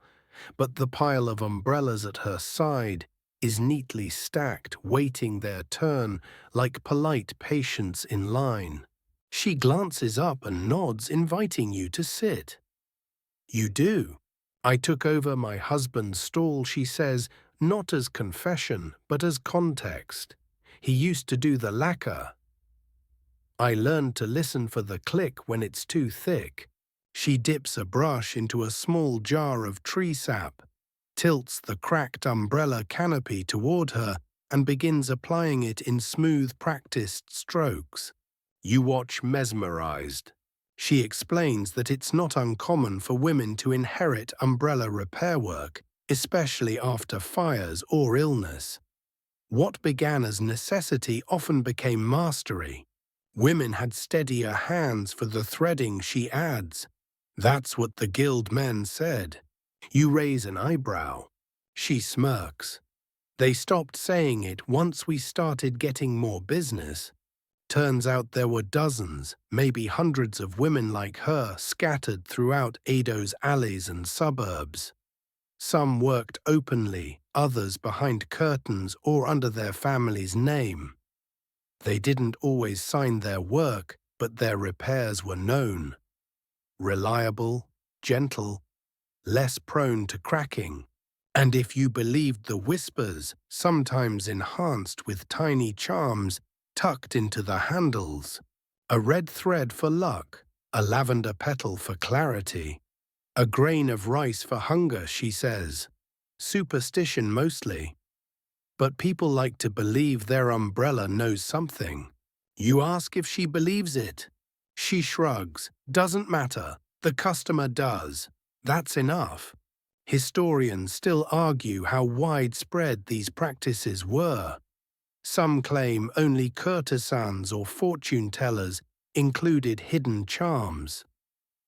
but the pile of umbrellas at her side is neatly stacked, waiting their turn like polite patients in line. She glances up and nods, inviting you to sit. You do. I took over my husband's stall, she says, not as confession, but as context. He used to do the lacquer. I learned to listen for the click when it's too thick. She dips a brush into a small jar of tree sap, tilts the cracked umbrella canopy toward her, and begins applying it in smooth, practiced strokes. You watch mesmerized. She explains that it's not uncommon for women to inherit umbrella repair work, especially after fires or illness. What began as necessity often became mastery. Women had steadier hands for the threading, she adds. That's what the guild men said. You raise an eyebrow. She smirks. They stopped saying it once we started getting more business. Turns out there were dozens, maybe hundreds of women like her scattered throughout Edo's alleys and suburbs. Some worked openly, others behind curtains or under their family's name. They didn't always sign their work, but their repairs were known. Reliable, gentle, less prone to cracking. And if you believed the whispers, sometimes enhanced with tiny charms tucked into the handles, a red thread for luck, a lavender petal for clarity, a grain of rice for hunger, she says. Superstition mostly. But people like to believe their umbrella knows something. You ask if she believes it. She shrugs. Doesn't matter. The customer does. That's enough. Historians still argue how widespread these practices were. Some claim only courtesans or fortune-tellers included hidden charms.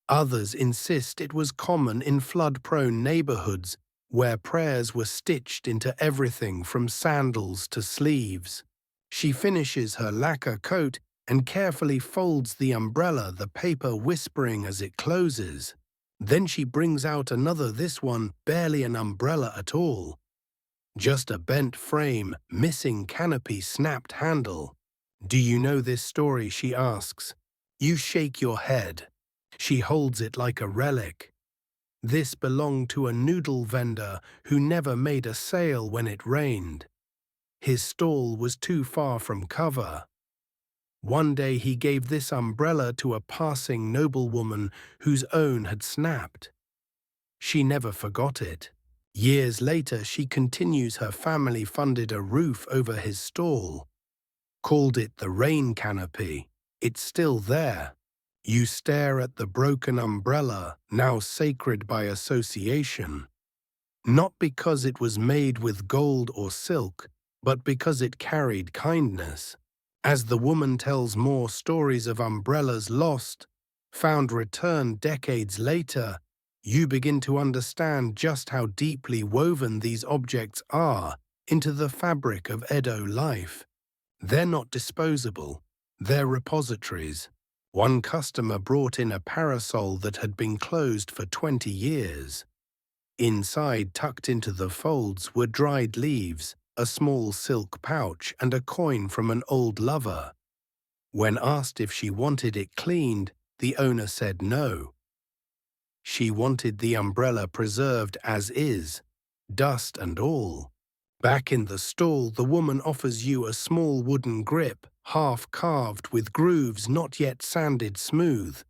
Others insist it was common in flood-prone neighborhoods where prayers were stitched into everything from sandals to sleeves. She finishes her lacquer coat and carefully folds the umbrella, the paper whispering as it closes. Then she brings out another, this one barely an umbrella at all. Just a bent frame, missing canopy, snapped handle. Do you know this story, she asks. You shake your head. She holds it like a relic. This belonged to a noodle vendor who never made a sale when it rained. His stall was too far from cover. One day he gave this umbrella to a passing noblewoman whose own had snapped. She never forgot it. Years later, she continues her family funded a roof over his stall, called it the rain canopy. It's still there. You stare at the broken umbrella, now sacred by association, not because it was made with gold or silk, but because it carried kindness. As the woman tells more stories of umbrellas lost, found returned decades later, you begin to understand just how deeply woven these objects are into the fabric of Edo life. They're not disposable, they're repositories. One customer brought in a parasol that had been closed for 20 years. Inside, tucked into the folds, were dried leaves, a small silk pouch, and a coin from an old lover. When asked if she wanted it cleaned, the owner said no. She wanted the umbrella preserved as is, dust and all. Back in the stall, the woman offers you a small wooden grip, half carved with grooves not yet sanded smooth.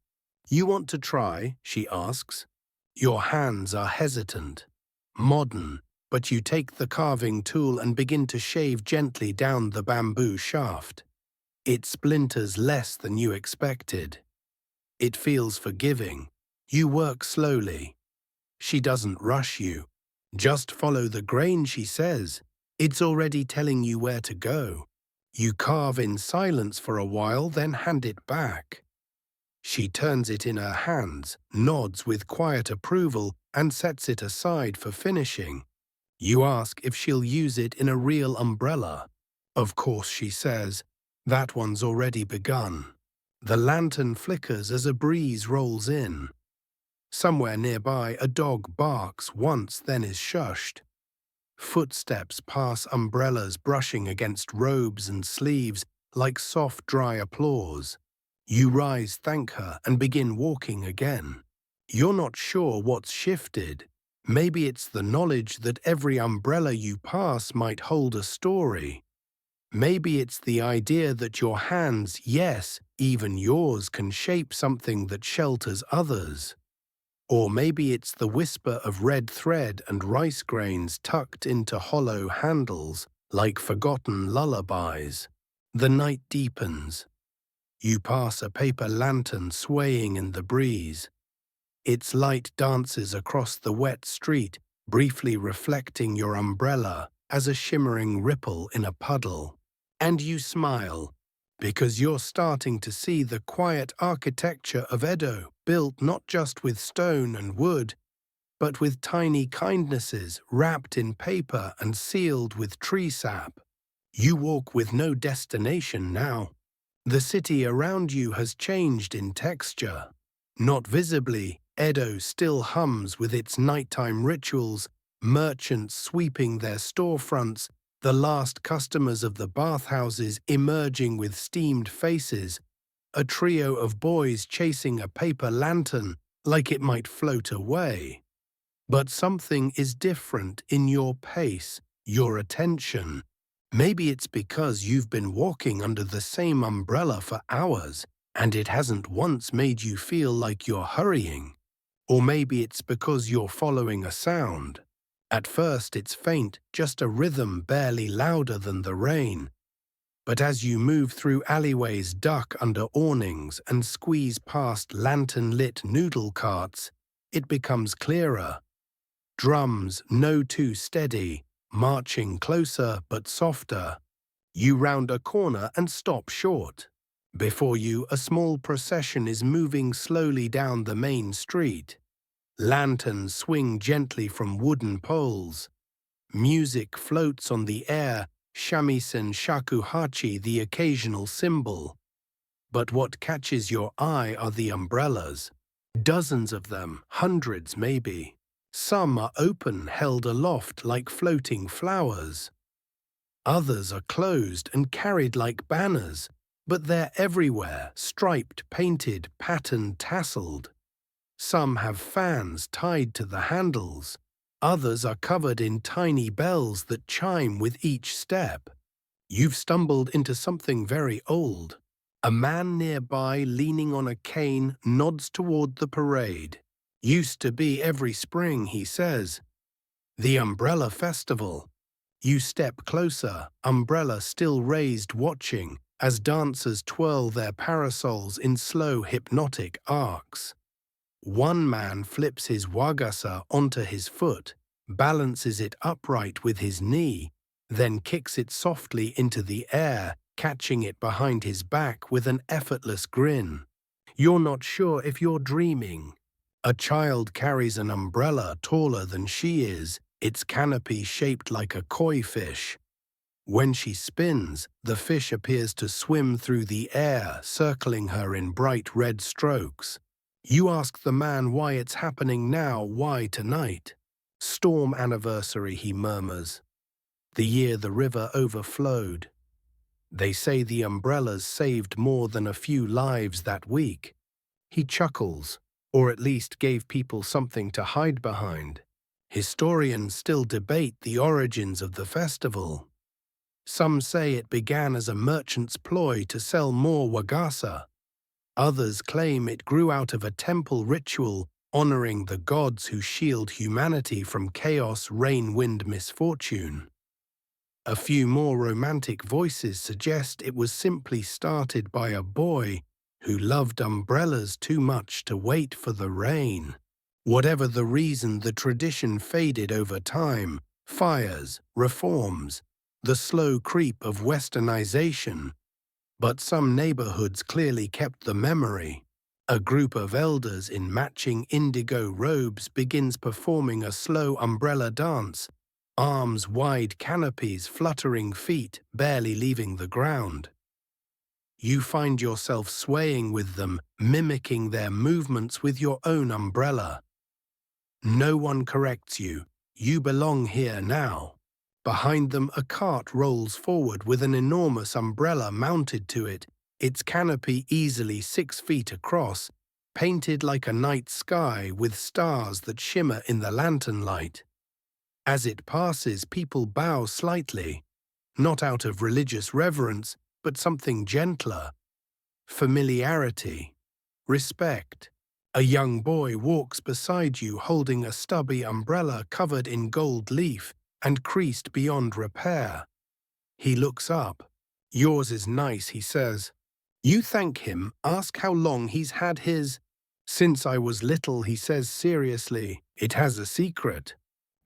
You want to try? She asks. Your hands are hesitant, modern, but you take the carving tool and begin to shave gently down the bamboo shaft. It splinters less than you expected. It feels forgiving. You work slowly. She doesn't rush you. Just follow the grain, she says. It's already telling you where to go. You carve in silence for a while, then hand it back. She turns it in her hands, nods with quiet approval, and sets it aside for finishing. You ask if she'll use it in a real umbrella. Of course, she says. That one's already begun. The lantern flickers as a breeze rolls in. Somewhere nearby, a dog barks once, then is shushed. Footsteps pass umbrellas brushing against robes and sleeves like soft, dry applause. You rise, thank her, and begin walking again. You're not sure what's shifted. Maybe it's the knowledge that every umbrella you pass might hold a story. Maybe it's the idea that your hands, yes, even yours, can shape something that shelters others. Or maybe it's the whisper of red thread and rice grains tucked into hollow handles like forgotten lullabies. The night deepens. You pass a paper lantern swaying in the breeze. Its light dances across the wet street, briefly reflecting your umbrella as a shimmering ripple in a puddle. And you smile, because you're starting to see the quiet architecture of Edo, built not just with stone and wood, but with tiny kindnesses wrapped in paper and sealed with tree sap. You walk with no destination now. The city around you has changed in texture. Not visibly, Edo still hums with its nighttime rituals, merchants sweeping their storefronts, the last customers of the bathhouses emerging with steamed faces, a trio of boys chasing a paper lantern like it might float away. But something is different in your pace, your attention. Maybe it's because you've been walking under the same umbrella for hours, and it hasn't once made you feel like you're hurrying. Or maybe it's because you're following a sound. At first it's faint, just a rhythm barely louder than the rain. But as you move through alleyways, duck under awnings, and squeeze past lantern-lit noodle carts, it becomes clearer. Drums, no too steady, marching closer but softer. You round a corner and stop short. Before you, a small procession is moving slowly down the main street. Lanterns swing gently from wooden poles. Music floats on the air, shamisen shakuhachi the occasional cymbal. But what catches your eye are the umbrellas. Dozens of them, hundreds maybe. Some are open, held aloft like floating flowers. Others are closed and carried like banners, but they're everywhere, striped, painted, patterned, tasseled. Some have fans tied to the handles. Others are covered in tiny bells that chime with each step. You've stumbled into something very old. A man nearby, leaning on a cane, nods toward the parade. Used to be every spring, he says. The Umbrella Festival. You step closer, umbrella still raised, watching as dancers twirl their parasols in slow hypnotic arcs. One man flips his wagasa onto his foot, balances it upright with his knee, then kicks it softly into the air, catching it behind his back with an effortless grin. You're not sure if you're dreaming. A child carries an umbrella taller than she is, its canopy shaped like a koi fish. When she spins, the fish appears to swim through the air, circling her in bright red strokes. You ask the man why it's happening now, why tonight. Storm anniversary, he murmurs. The year the river overflowed. They say the umbrellas saved more than a few lives that week. He chuckles, or at least gave people something to hide behind. Historians still debate the origins of the festival. Some say it began as a merchant's ploy to sell more Wagasa. Others claim it grew out of a temple ritual honoring the gods who shield humanity from chaos, rain, wind, misfortune. A few more romantic voices suggest it was simply started by a boy who loved umbrellas too much to wait for the rain. Whatever the reason, the tradition faded over time: fires, reforms, the slow creep of westernization. But some neighborhoods clearly kept the memory. A group of elders in matching indigo robes begins performing a slow umbrella dance, arms wide, canopies, fluttering feet barely leaving the ground. You find yourself swaying with them, mimicking their movements with your own umbrella. No one corrects you. You belong here now. Behind them, a cart rolls forward with an enormous umbrella mounted to it, its canopy easily 6 feet across, painted like a night sky with stars that shimmer in the lantern light. As it passes, people bow slightly, not out of religious reverence, but something gentler: familiarity, respect. A young boy walks beside you holding a stubby umbrella covered in gold leaf and creased beyond repair. He looks up. Yours is nice, he says. You thank him, ask how long he's had his. Since I was little, he says seriously. It has a secret.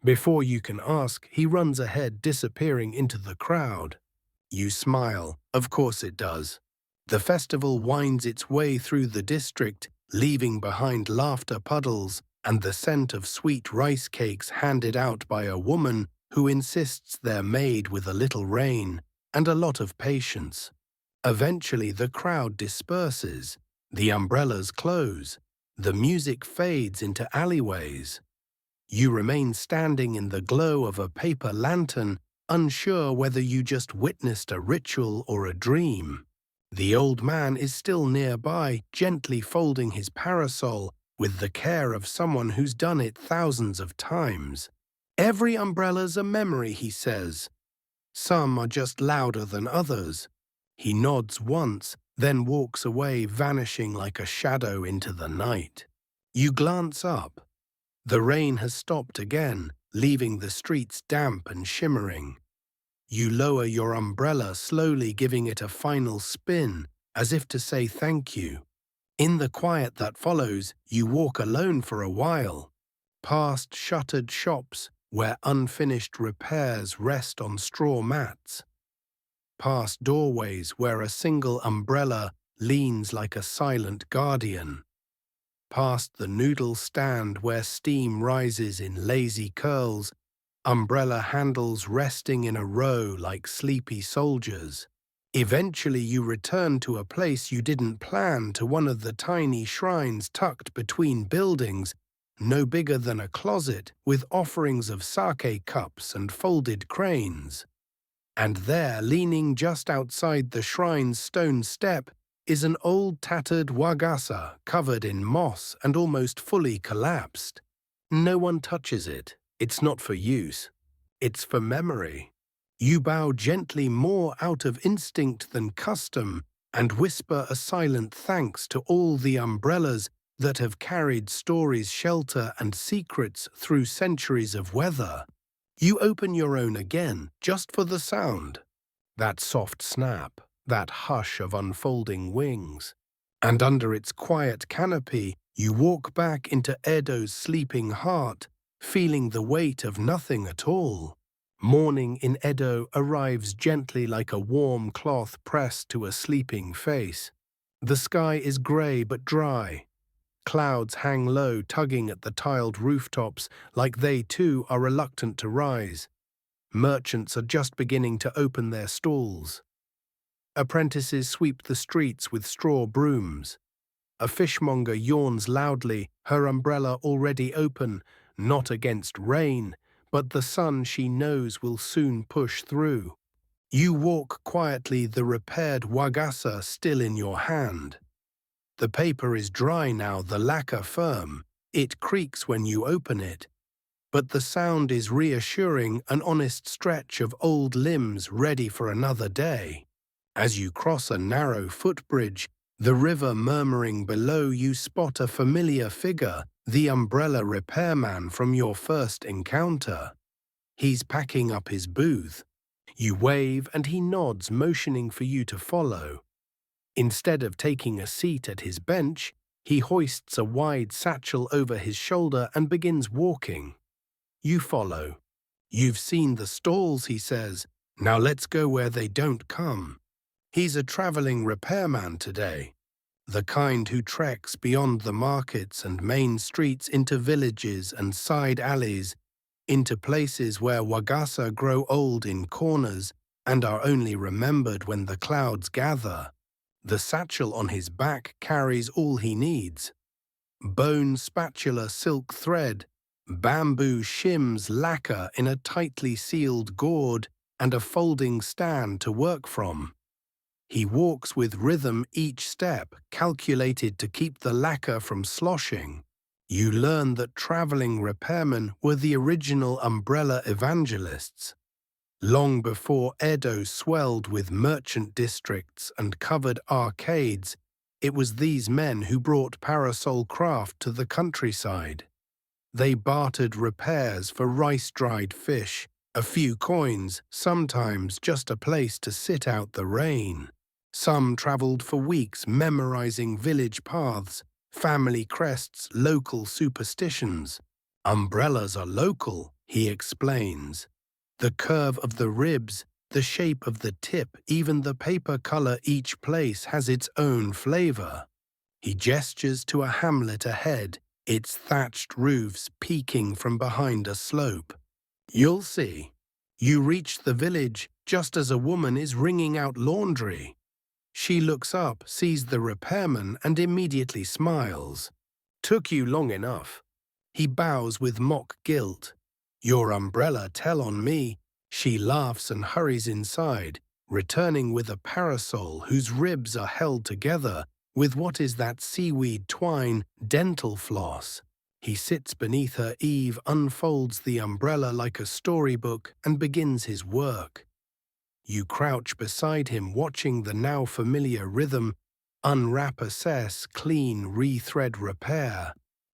Before you can ask, he runs ahead, disappearing into the crowd. You smile. Of course it does. The festival winds its way through the district, leaving behind laughter puddles and the scent of sweet rice cakes handed out by a woman who insists they're made with a little rain and a lot of patience. Eventually the crowd disperses, the umbrellas close, the music fades into alleyways. You remain standing in the glow of a paper lantern, unsure whether you just witnessed a ritual or a dream. The old man is still nearby, gently folding his parasol with the care of someone who's done it thousands of times. Every umbrella's a memory, he says. Some are just louder than others. He nods once, then walks away, vanishing like a shadow into the night. You glance up. The rain has stopped again, leaving the streets damp and shimmering. You lower your umbrella, slowly giving it a final spin, as if to say thank you. In the quiet that follows, you walk alone for a while, past shuttered shops where unfinished repairs rest on straw mats, past doorways where a single umbrella leans like a silent guardian, past the noodle stand where steam rises in lazy curls, umbrella handles resting in a row like sleepy soldiers. Eventually you return to a place you didn't plan, to one of the tiny shrines tucked between buildings, no bigger than a closet, with offerings of sake cups and folded cranes. And there, leaning just outside the shrine's stone step, is an old tattered Wagasa covered in moss and almost fully collapsed. No one touches it. It's not for use. It's for memory. You bow gently more out of instinct than custom and whisper a silent thanks to all the umbrellas that have carried stories, shelter, and secrets through centuries of weather. You open your own again, just for the sound. That soft snap, that hush of unfolding wings. And under its quiet canopy, you walk back into Edo's sleeping heart, feeling the weight of nothing at all. Morning in Edo arrives gently like a warm cloth pressed to a sleeping face. The sky is grey but dry. Clouds hang low, tugging at the tiled rooftops like they too are reluctant to rise. Merchants are just beginning to open their stalls. Apprentices sweep the streets with straw brooms. A fishmonger yawns loudly, her umbrella already open, not against rain, but the sun she knows will soon push through. You walk quietly, the repaired Wagasa still in your hand. The paper is dry now, the lacquer firm. It creaks when you open it. But the sound is reassuring, an honest stretch of old limbs ready for another day. As you cross a narrow footbridge, the river murmuring below, you spot a familiar figure, the umbrella repairman from your first encounter. He's packing up his booth. You wave and he nods, motioning for you to follow. Instead of taking a seat at his bench, he hoists a wide satchel over his shoulder and begins walking. You follow. You've seen the stalls, he says. Now let's go where they don't come. He's a traveling repairman today, the kind who treks beyond the markets and main streets into villages and side alleys, into places where Wagasa grow old in corners and are only remembered when the clouds gather. The satchel on his back carries all he needs. Bone spatula, silk thread, bamboo shims, lacquer in a tightly sealed gourd, and a folding stand to work from. He walks with rhythm, each step calculated to keep the lacquer from sloshing. You learn that traveling repairmen were the original umbrella evangelists. Long before Edo swelled with merchant districts and covered arcades, it was these men who brought parasol craft to the countryside. They bartered repairs for rice-dried fish, a few coins, sometimes just a place to sit out the rain. Some traveled for weeks, memorizing village paths, family crests, local superstitions. Umbrellas are local, he explains. The curve of the ribs, the shape of the tip, even the paper color, each place has its own flavor. He gestures to a hamlet ahead, its thatched roofs peeking from behind a slope. You'll see. You reach the village just as a woman is wringing out laundry. She looks up, sees the repairman, and immediately smiles. Took you long enough. He bows with mock guilt. Your umbrella tell on me. She laughs and hurries inside, returning with a parasol whose ribs are held together with what is that seaweed twine, dental floss. He sits beneath her eave, unfolds the umbrella like a storybook, and begins his work. You crouch beside him, watching the now familiar rhythm, unwrap, assess, clean, rethread, repair.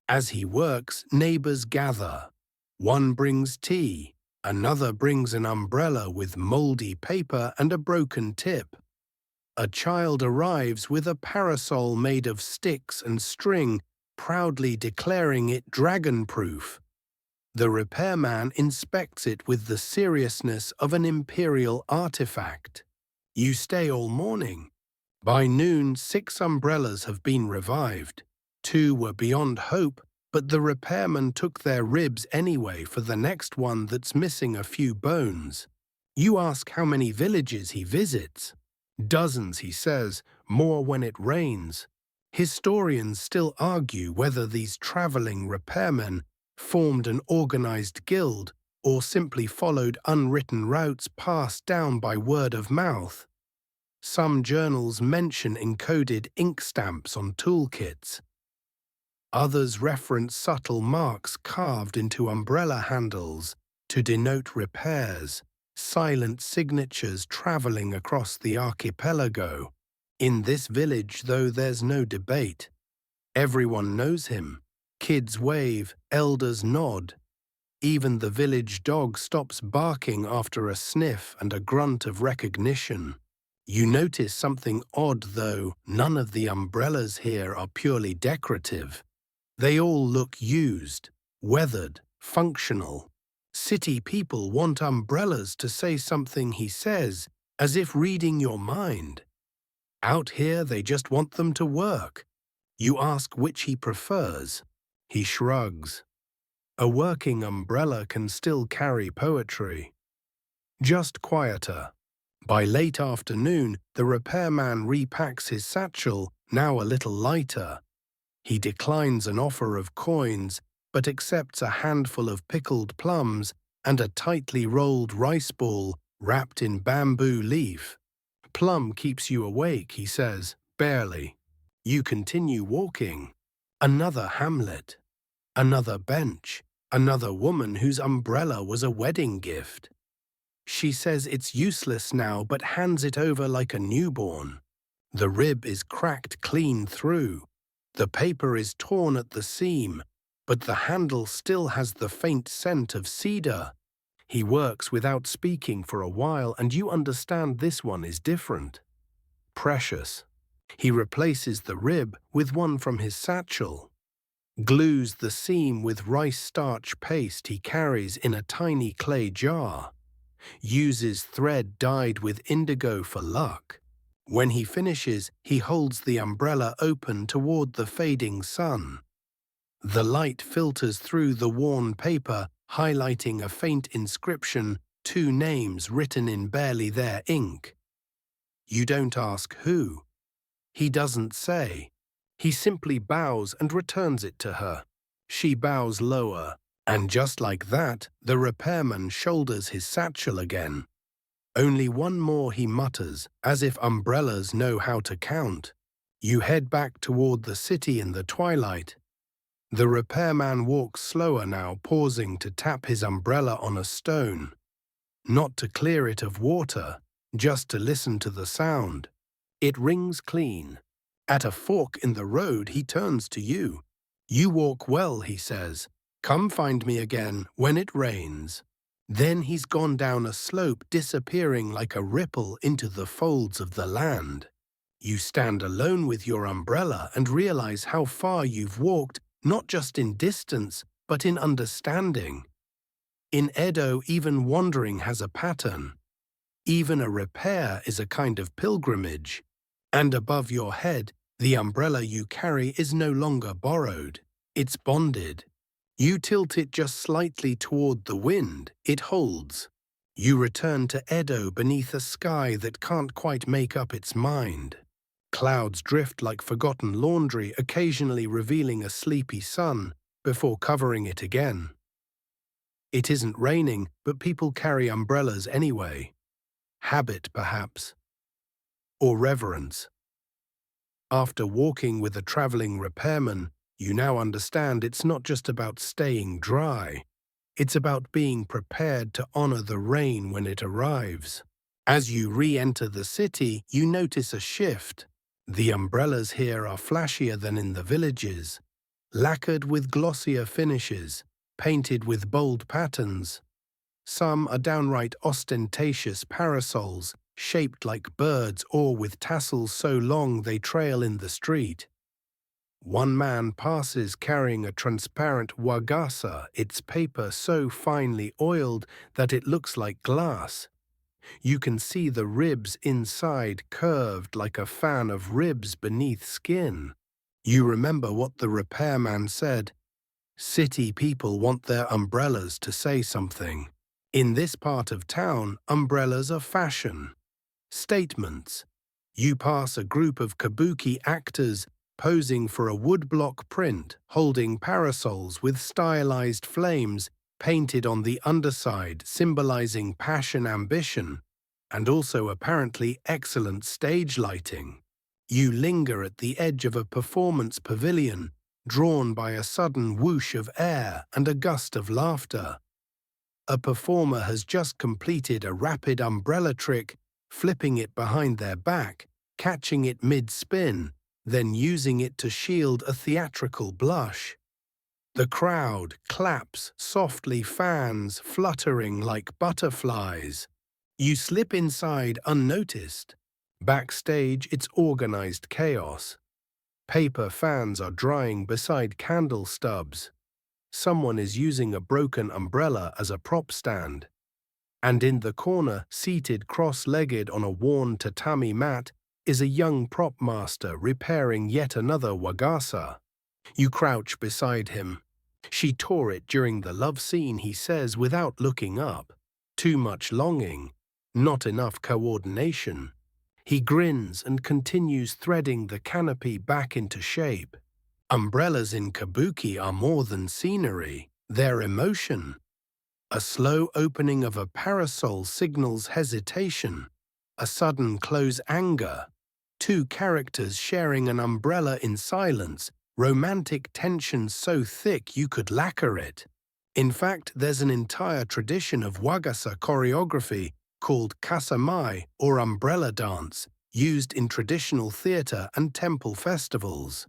As he works, neighbors gather. One brings tea, another brings an umbrella with moldy paper and a broken tip. A child arrives with a parasol made of sticks and string, proudly declaring it dragon-proof. The repairman inspects it with the seriousness of an imperial artifact. You stay all morning. By noon, 6 umbrellas have been revived. 2 were beyond hope, but the repairman took their ribs anyway for the next one that's missing a few bones. You ask how many villages he visits. Dozens, he says, more when it rains. Historians still argue whether these traveling repairmen formed an organized guild or simply followed unwritten routes passed down by word of mouth. Some journals mention encoded ink stamps on toolkits. Others reference subtle marks carved into umbrella handles to denote repairs. silent signatures traveling across the archipelago. In this village, though, there's no debate. Everyone knows him. Kids wave, elders nod. Even the village dog stops barking after a sniff and a grunt of recognition. You notice something odd, though. None of the umbrellas here are purely decorative. They all look used, weathered, functional. City people want umbrellas to say something, he says, as if reading your mind. Out here, they just want them to work. You ask which he prefers. He shrugs. A working umbrella can still carry poetry. Just quieter. By late afternoon, the repairman repacks his satchel, now a little lighter. He declines an offer of coins, but accepts a handful of pickled plums and a tightly rolled rice ball wrapped in bamboo leaf. Plum keeps you awake, he says, barely. You continue walking. Another hamlet. Another bench. Another woman whose umbrella was a wedding gift. She says it's useless now, but hands it over like a newborn. The rib is cracked clean through. The paper is torn at the seam, but the handle still has the faint scent of cedar. He works without speaking for a while, and you understand this one is different. Precious. He replaces the rib with one from his satchel. Glues the seam with rice starch paste he carries in a tiny clay jar. Uses thread dyed with indigo for luck. When he finishes, he holds the umbrella open toward the fading sun. The light filters through the worn paper, highlighting a faint inscription, 2 names written in barely there ink. You don't ask who. He doesn't say. He simply bows and returns it to her. She bows lower, and just like that, the repairman shoulders his satchel again. Only one more, he mutters, as if umbrellas know how to count. You head back toward the city in the twilight. The repairman walks slower now, pausing to tap his umbrella on a stone. Not to clear it of water, just to listen to the sound. It rings clean. At a fork in the road, he turns to you. You walk well, he says. Come find me again when it rains. Then he's gone down a slope, disappearing like a ripple into the folds of the land. You stand alone with your umbrella and realize how far you've walked, not just in distance, but in understanding. In Edo, even wandering has a pattern. Even a repair is a kind of pilgrimage. And above your head, the umbrella you carry is no longer borrowed. It's bonded. You tilt it just slightly toward the wind, it holds. You return to Edo beneath a sky that can't quite make up its mind. Clouds drift like forgotten laundry, occasionally revealing a sleepy sun before covering it again. It isn't raining, but people carry umbrellas anyway. Habit, perhaps. Or reverence. After walking with a traveling repairman, you now understand it's not just about staying dry. It's about being prepared to honor the rain when it arrives. As you re-enter the city, you notice a shift. The umbrellas here are flashier than in the villages, lacquered with glossier finishes, painted with bold patterns. Some are downright ostentatious parasols, shaped like birds or with tassels so long they trail in the street. One man passes carrying a transparent Wagasa, its paper so finely oiled that it looks like glass. You can see the ribs inside curved like a fan of ribs beneath skin. You remember what the repairman said. City people want their umbrellas to say something. In this part of town, umbrellas are fashion. Statements. You pass a group of kabuki actors posing for a woodblock print, holding parasols with stylized flames painted on the underside, symbolizing passion, ambition, and also apparently excellent stage lighting. You linger at the edge of a performance pavilion, drawn by a sudden whoosh of air and a gust of laughter. A performer has just completed a rapid umbrella trick, flipping it behind their back, catching it mid-spin, then using it to shield a theatrical blush. The crowd claps, softly fans fluttering like butterflies. You slip inside unnoticed. Backstage, it's organized chaos. Paper fans are drying beside candle stubs. Someone is using a broken umbrella as a prop stand. And in the corner, seated cross-legged on a worn tatami mat, is a young prop master repairing yet another Wagasa. You crouch beside him. She tore it during the love scene, he says without looking up. Too much longing, not enough coordination. He grins and continues threading the canopy back into shape. Umbrellas in kabuki are more than scenery, they're emotion. A slow opening of a parasol signals hesitation. A sudden close anger. Two characters sharing an umbrella in silence, romantic tension so thick you could lacquer it. In fact, there's an entire tradition of Wagasa choreography called kasamai, or umbrella dance, used in traditional theater and temple festivals.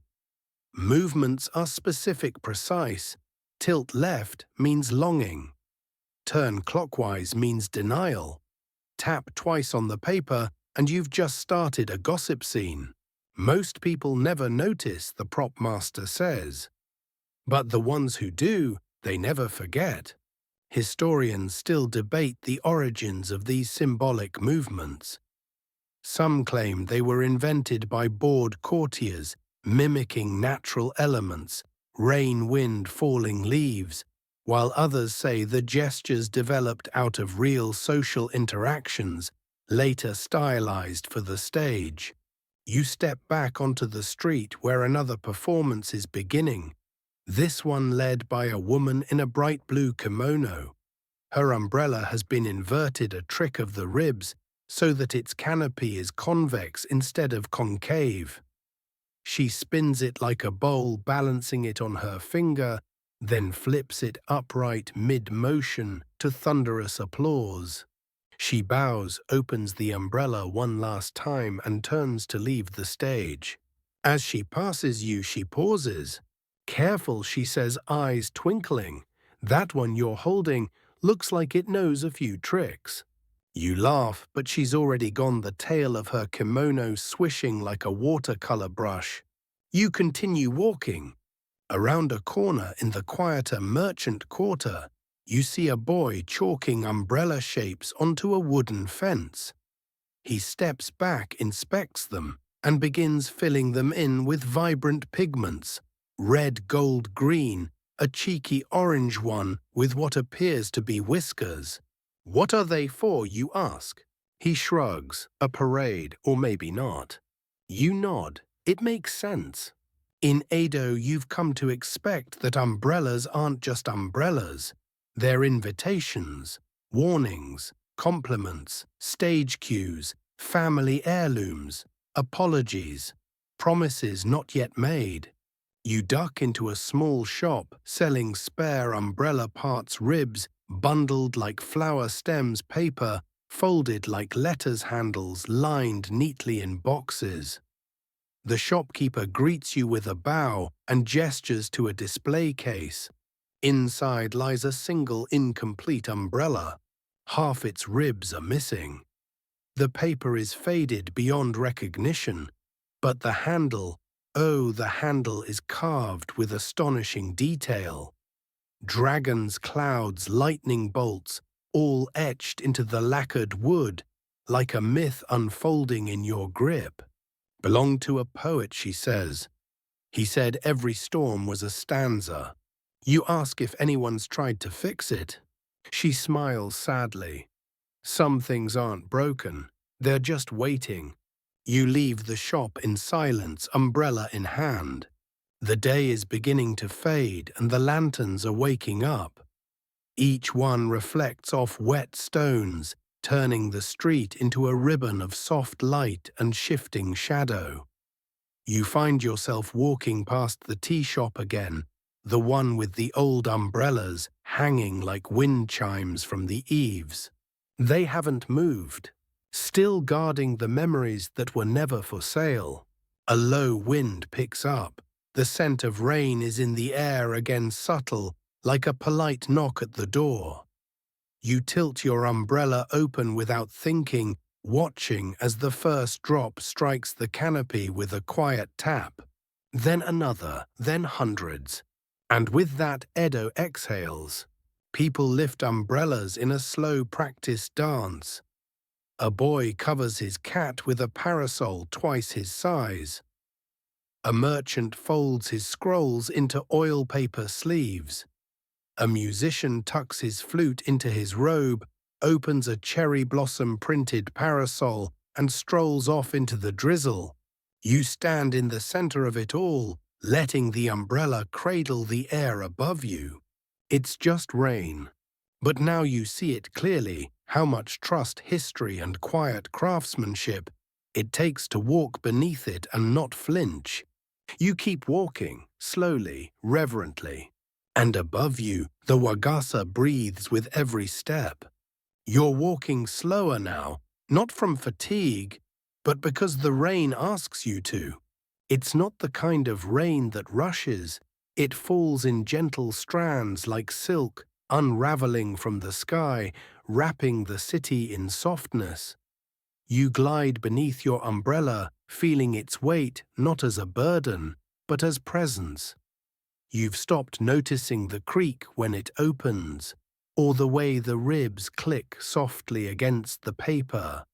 Movements are specific, precise. Tilt left means longing. Turn clockwise means denial. Tap twice on the paper and you've just started a gossip scene. Most people never notice, the prop master says. But the ones who do, they never forget. Historians still debate the origins of these symbolic movements. Some claim they were invented by bored courtiers, mimicking natural elements, rain, wind, falling leaves, while others say the gestures developed out of real social interactions, later stylized for the stage. You step back onto the street where another performance is beginning, this one led by a woman in a bright blue kimono. Her umbrella has been inverted, a trick of the ribs, so that its canopy is convex instead of concave. She spins it like a bowl, balancing it on her finger, then flips it upright mid-motion to thunderous applause. She bows, opens the umbrella one last time and turns to leave the stage. As she passes you, she pauses. "Careful," she says, eyes twinkling. "That one you're holding looks like it knows a few tricks." You laugh, but she's already gone, the tail of her kimono swishing like a watercolor brush. You continue walking. Around a corner in the quieter merchant quarter, you see a boy chalking umbrella shapes onto a wooden fence. He steps back, inspects them, and begins filling them in with vibrant pigments. Red, gold, green, a cheeky orange one with what appears to be whiskers. "What are they for?" you ask. He shrugs. "A parade, or maybe not." You nod. It makes sense. In Edo, you've come to expect that umbrellas aren't just umbrellas. They're invitations, warnings, compliments, stage cues, family heirlooms, apologies, promises not yet made. You duck into a small shop selling spare umbrella parts, ribs, bundled like flower stems, paper, folded like letters handles, lined neatly in boxes. The shopkeeper greets you with a bow and gestures to a display case. Inside lies a single incomplete umbrella. Half its ribs are missing. The paper is faded beyond recognition, but the handle, oh, the handle is carved with astonishing detail. Dragons, clouds, lightning bolts, all etched into the lacquered wood, like a myth unfolding in your grip. "Belonged to a poet," she says. "He said every storm was a stanza." You ask if anyone's tried to fix it. She smiles sadly. "Some things aren't broken, they're just waiting." You leave the shop in silence, umbrella in hand. The day is beginning to fade and the lanterns are waking up. Each one reflects off wet stones, turning the street into a ribbon of soft light and shifting shadow. You find yourself walking past the tea shop again, the one with the old umbrellas hanging like wind chimes from the eaves. They haven't moved, still guarding the memories that were never for sale. A low wind picks up. The scent of rain is in the air again, subtle, like a polite knock at the door. You tilt your umbrella open without thinking, watching as the first drop strikes the canopy with a quiet tap. Then another, then hundreds. And with that, Edo exhales. People lift umbrellas in a slow practice dance. A boy covers his cat with a parasol twice his size. A merchant folds his scrolls into oil paper sleeves. A musician tucks his flute into his robe, opens a cherry blossom printed parasol, and strolls off into the drizzle. You stand in the center of it all, letting the umbrella cradle the air above you. It's just rain. But now you see it clearly, how much trust, history, and quiet craftsmanship it takes to walk beneath it and not flinch. You keep walking, slowly, reverently. And above you, the Wagasa breathes with every step. You're walking slower now, not from fatigue, but because the rain asks you to. It's not the kind of rain that rushes. It falls in gentle strands like silk, unraveling from the sky, wrapping the city in softness. You glide beneath your umbrella, feeling its weight not as a burden, but as presence. You've stopped noticing the creak when it opens, or the way the ribs click softly against the paper.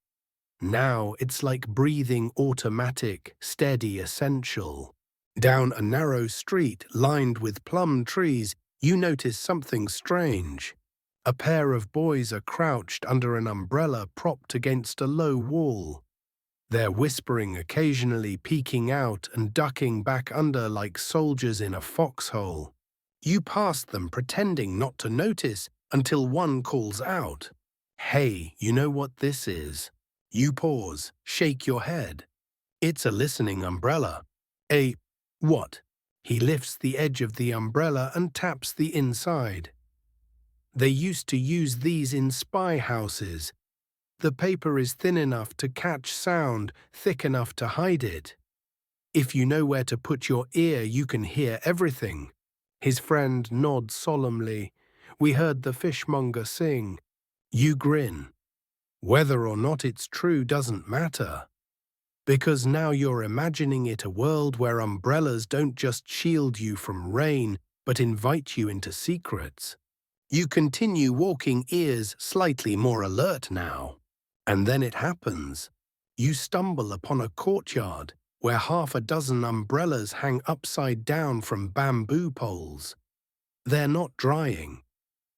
Now it's like breathing, automatic, steady, essential. Down a narrow street lined with plum trees, you notice something strange. A pair of boys are crouched under an umbrella propped against a low wall. They're whispering, occasionally peeking out and ducking back under like soldiers in a foxhole. You pass them, pretending not to notice, until one calls out, "Hey, you know what this is?" You pause, shake your head. It's a listening umbrella. A what? He lifts the edge of the umbrella and taps the inside. They used to use these in spy houses. The paper is thin enough to catch sound, thick enough to hide it. If you know where to put your ear, you can hear everything. His friend nods solemnly. We heard the fishmonger sing. You grin. Whether or not it's true doesn't matter. Because now you're imagining it, a world where umbrellas don't just shield you from rain, but invite you into secrets. You continue walking, ears slightly more alert now. And then it happens. You stumble upon a courtyard where half a dozen umbrellas hang upside down from bamboo poles. They're not drying.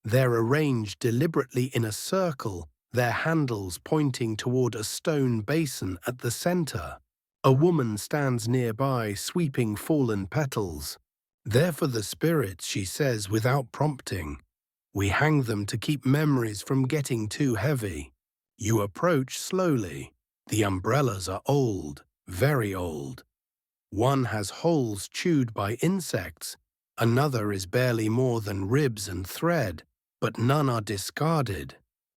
They're arranged deliberately in a circle, their handles pointing toward a stone basin at the center. A woman stands nearby, sweeping fallen petals. They're for the spirits, she says without prompting. We hang them to keep memories from getting too heavy. You approach slowly. The umbrellas are old, very old. One has holes chewed by insects. Another is barely more than ribs and thread, but none are discarded.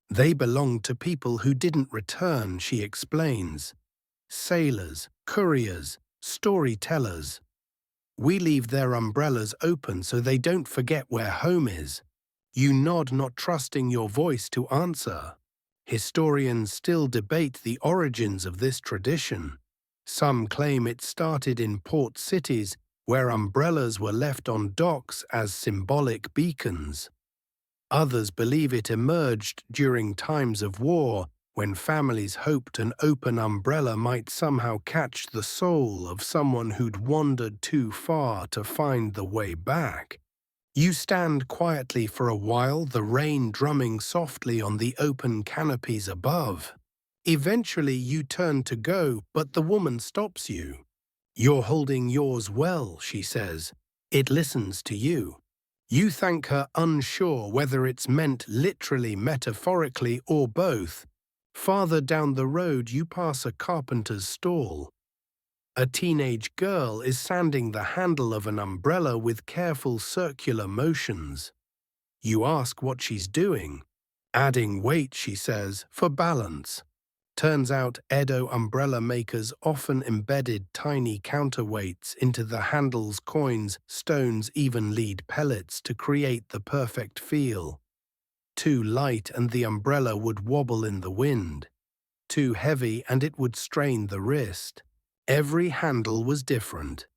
They belong to people who didn't return, she explains. Sailors, couriers, storytellers. We leave their umbrellas open so they don't forget where home is. You nod, not trusting your voice to answer. Historians still debate the origins of this tradition. Some claim it started in port cities where umbrellas were left on docks as symbolic beacons. Others believe it emerged during times of war, when families hoped an open umbrella might somehow catch the soul of someone who'd wandered too far to find the way back. You stand quietly for a while, the rain drumming softly on the open canopies above. Eventually you turn to go, but the woman stops you. You're holding yours well, she says. It listens to you. You thank her, unsure whether it's meant literally, metaphorically, or both. Farther down the road you pass a carpenter's stall. A teenage girl is sanding the handle of an umbrella with careful circular motions. You ask what she's doing. Adding weight, she says, for balance. Turns out Edo umbrella makers often embedded tiny counterweights into the handle's coins, stones, even lead pellets to create the perfect feel. Too light and the umbrella would wobble in the wind. Too heavy and it would strain the wrist. Every handle was different.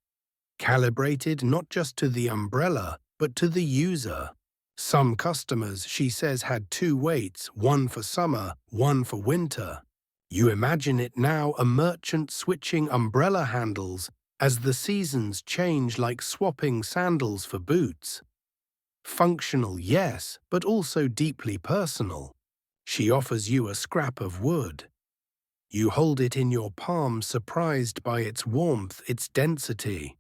Calibrated not just to the umbrella, but to the user. Some customers, she says, had two weights, one for summer, one for winter. You imagine it now, a merchant switching umbrella handles as the seasons change, like swapping sandals for boots. Functional, yes, but also deeply personal. She offers you a scrap of wood. You hold it in your palm, surprised by its warmth, its density.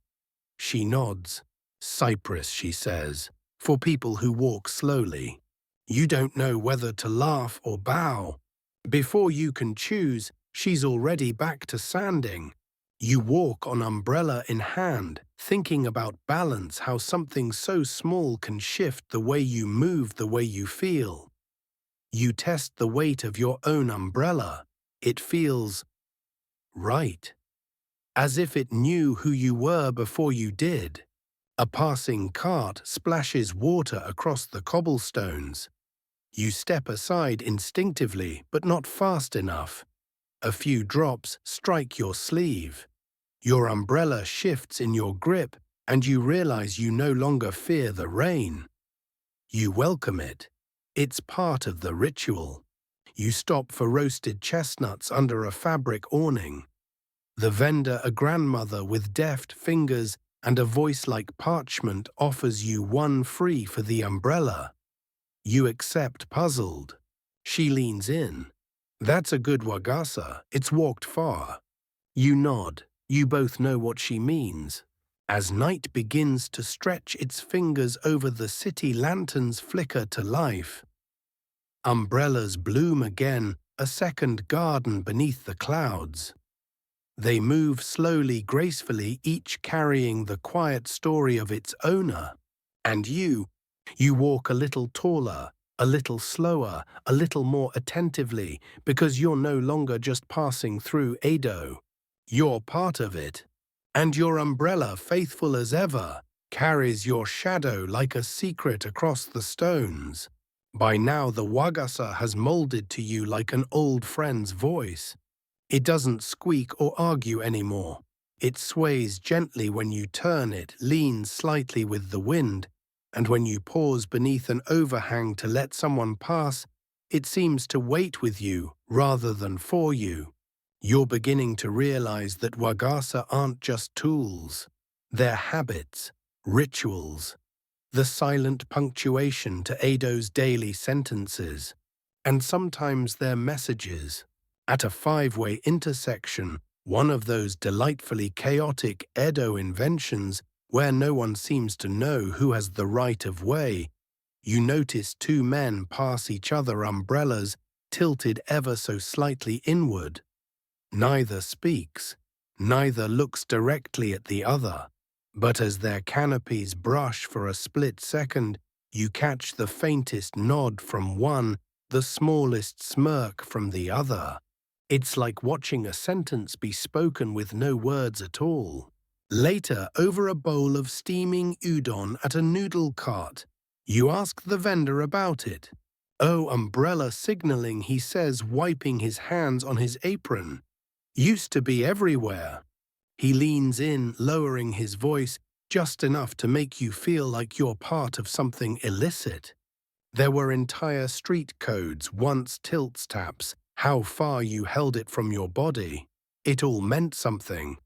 She nods. Cypress, she says, for people who walk slowly. You don't know whether to laugh or bow. Before you can choose, she's already back to sanding. You walk on umbrella in hand, thinking about balance, how something so small can shift the way you move, the way you feel. You test the weight of your own umbrella. It feels right. As if it knew who you were before you did. A passing cart splashes water across the cobblestones. You step aside instinctively, but not fast enough. A few drops strike your sleeve. Your umbrella shifts in your grip, and you realize you no longer fear the rain. You welcome it. It's part of the ritual. You stop for roasted chestnuts under a fabric awning. The vendor, a grandmother with deft fingers and a voice like parchment, offers you one free for the umbrella. You accept, puzzled. She leans in. That's a good Wagasa. It's walked far. You nod. You both know what she means. As night begins to stretch its fingers over the city, lanterns flicker to life. Umbrellas bloom again, a second garden beneath the clouds. They move slowly, gracefully, each carrying the quiet story of its owner. And you walk a little taller, a little slower, a little more attentively, because you're no longer just passing through Edo. You're part of it. And your umbrella, faithful as ever, carries your shadow like a secret across the stones. By now the Wagasa has molded to you like an old friend's voice. It doesn't squeak or argue anymore. It sways gently when you turn it, leans slightly with the wind, and when you pause beneath an overhang to let someone pass, it seems to wait with you rather than for you. You're beginning to realize that Wagasa aren't just tools. They're habits, rituals, the silent punctuation to Edo's daily sentences, and sometimes they're messages. At a five-way intersection, one of those delightfully chaotic Edo inventions where no one seems to know who has the right of way, you notice two men pass each other, umbrellas tilted ever so slightly inward. Neither speaks, neither looks directly at the other, but as their canopies brush for a split second, you catch the faintest nod from one, the smallest smirk from the other. It's like watching a sentence be spoken with no words at all. Later, over a bowl of steaming udon at a noodle cart, you ask the vendor about it. Oh, umbrella signaling, he says, wiping his hands on his apron. Used to be everywhere. He leans in, lowering his voice just enough to make you feel like you're part of something illicit. There were entire street codes, once tilts taps, how far you held it from your body. It all meant something.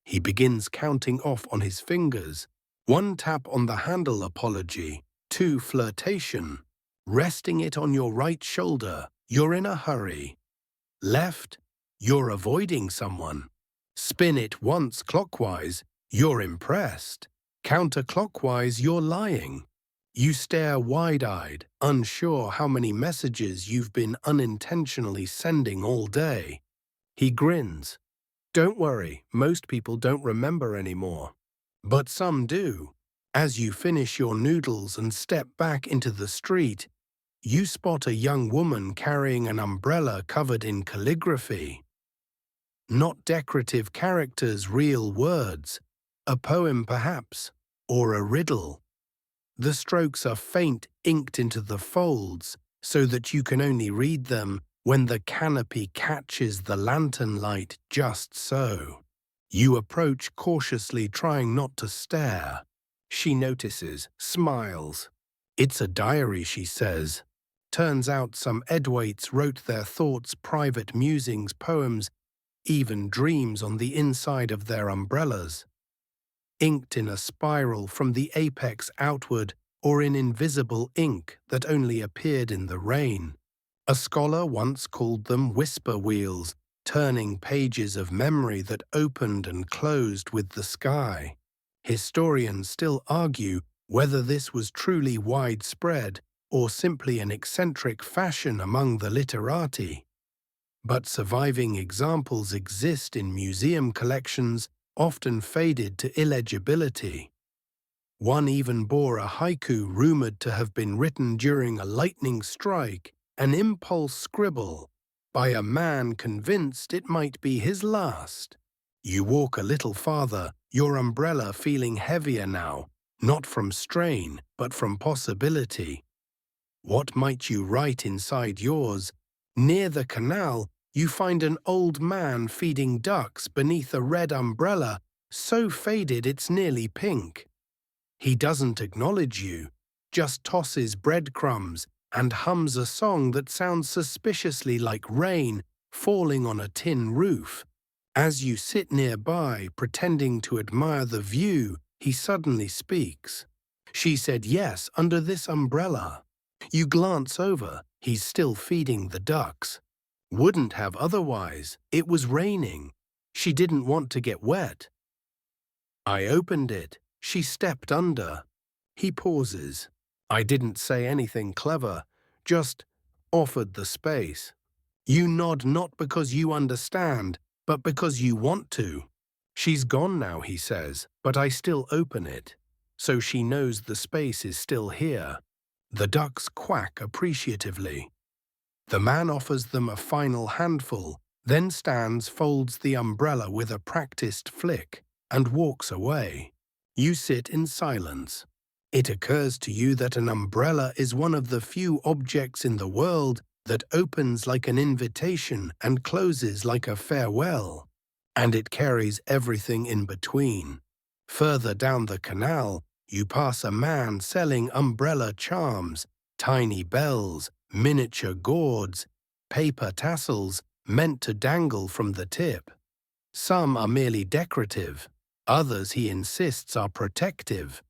He begins counting off on his fingers. 1 tap on the handle, apology. 2 flirtation. Resting it on your right shoulder, you're in a hurry. Left, you're avoiding someone. Spin it once clockwise, you're impressed. Counterclockwise, you're lying. You stare wide-eyed, unsure how many messages you've been unintentionally sending all day. He grins. Don't worry, most people don't remember anymore. But some do. As you finish your noodles and step back into the street, you spot a young woman carrying an umbrella covered in calligraphy. Not decorative characters, real words. A poem perhaps, or a riddle. The strokes are faint, inked into the folds, so that you can only read them when the canopy catches the lantern light just so. You approach cautiously, trying not to stare. She notices, smiles. It's a diary, she says. Turns out some Edwaits wrote their thoughts, private musings, poems, even dreams on the inside of their umbrellas. Inked in a spiral from the apex outward or in invisible ink that only appeared in the rain. A scholar once called them whisper wheels, turning pages of memory that opened and closed with the sky. Historians still argue whether this was truly widespread or simply an eccentric fashion among the literati. But surviving examples exist in museum collections, often faded to illegibility. One even bore a haiku rumored to have been written during a lightning strike, an impulse scribble, by a man convinced it might be his last. You walk a little farther, your umbrella feeling heavier now, not from strain, but from possibility. What might you write inside yours? Near the canal, you find an old man feeding ducks beneath a red umbrella, so faded it's nearly pink. He doesn't acknowledge you, just tosses breadcrumbs and hums a song that sounds suspiciously like rain falling on a tin roof. As you sit nearby, pretending to admire the view, he suddenly speaks. She said yes, under this umbrella. You glance over, he's still feeding the ducks. Wouldn't have otherwise, it was raining. She didn't want to get wet. I opened it. She stepped under. He pauses. I didn't say anything clever, just offered the space. You nod not because you understand, but because you want to. She's gone now, he says, but I still open it, so she knows the space is still here. The ducks quack appreciatively. The man offers them a final handful, then stands, folds the umbrella with a practiced flick, and walks away. You sit in silence. It occurs to you that an umbrella is one of the few objects in the world that opens like an invitation and closes like a farewell, and it carries everything in between. Further down the canal, you pass a man selling umbrella charms, tiny bells, miniature gourds, paper tassels meant to dangle from the tip. Some are merely decorative, others, he insists, are protective.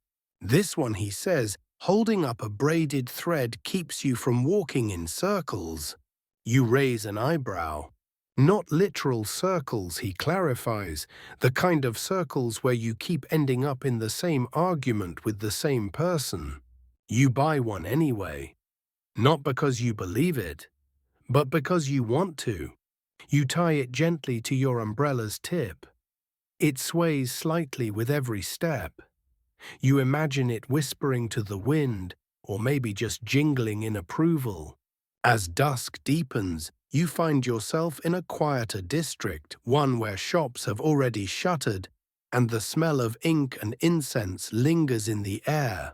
This one, he says, holding up a braided thread keeps you from walking in circles. You raise an eyebrow. Not literal circles, he clarifies, the kind of circles where you keep ending up in the same argument with the same person. You buy one anyway. Not because you believe it, but because you want to. You tie it gently to your umbrella's tip. It sways slightly with every step. You imagine it whispering to the wind, or maybe just jingling in approval. As dusk deepens, you find yourself in a quieter district, one where shops have already shuttered, and the smell of ink and incense lingers in the air.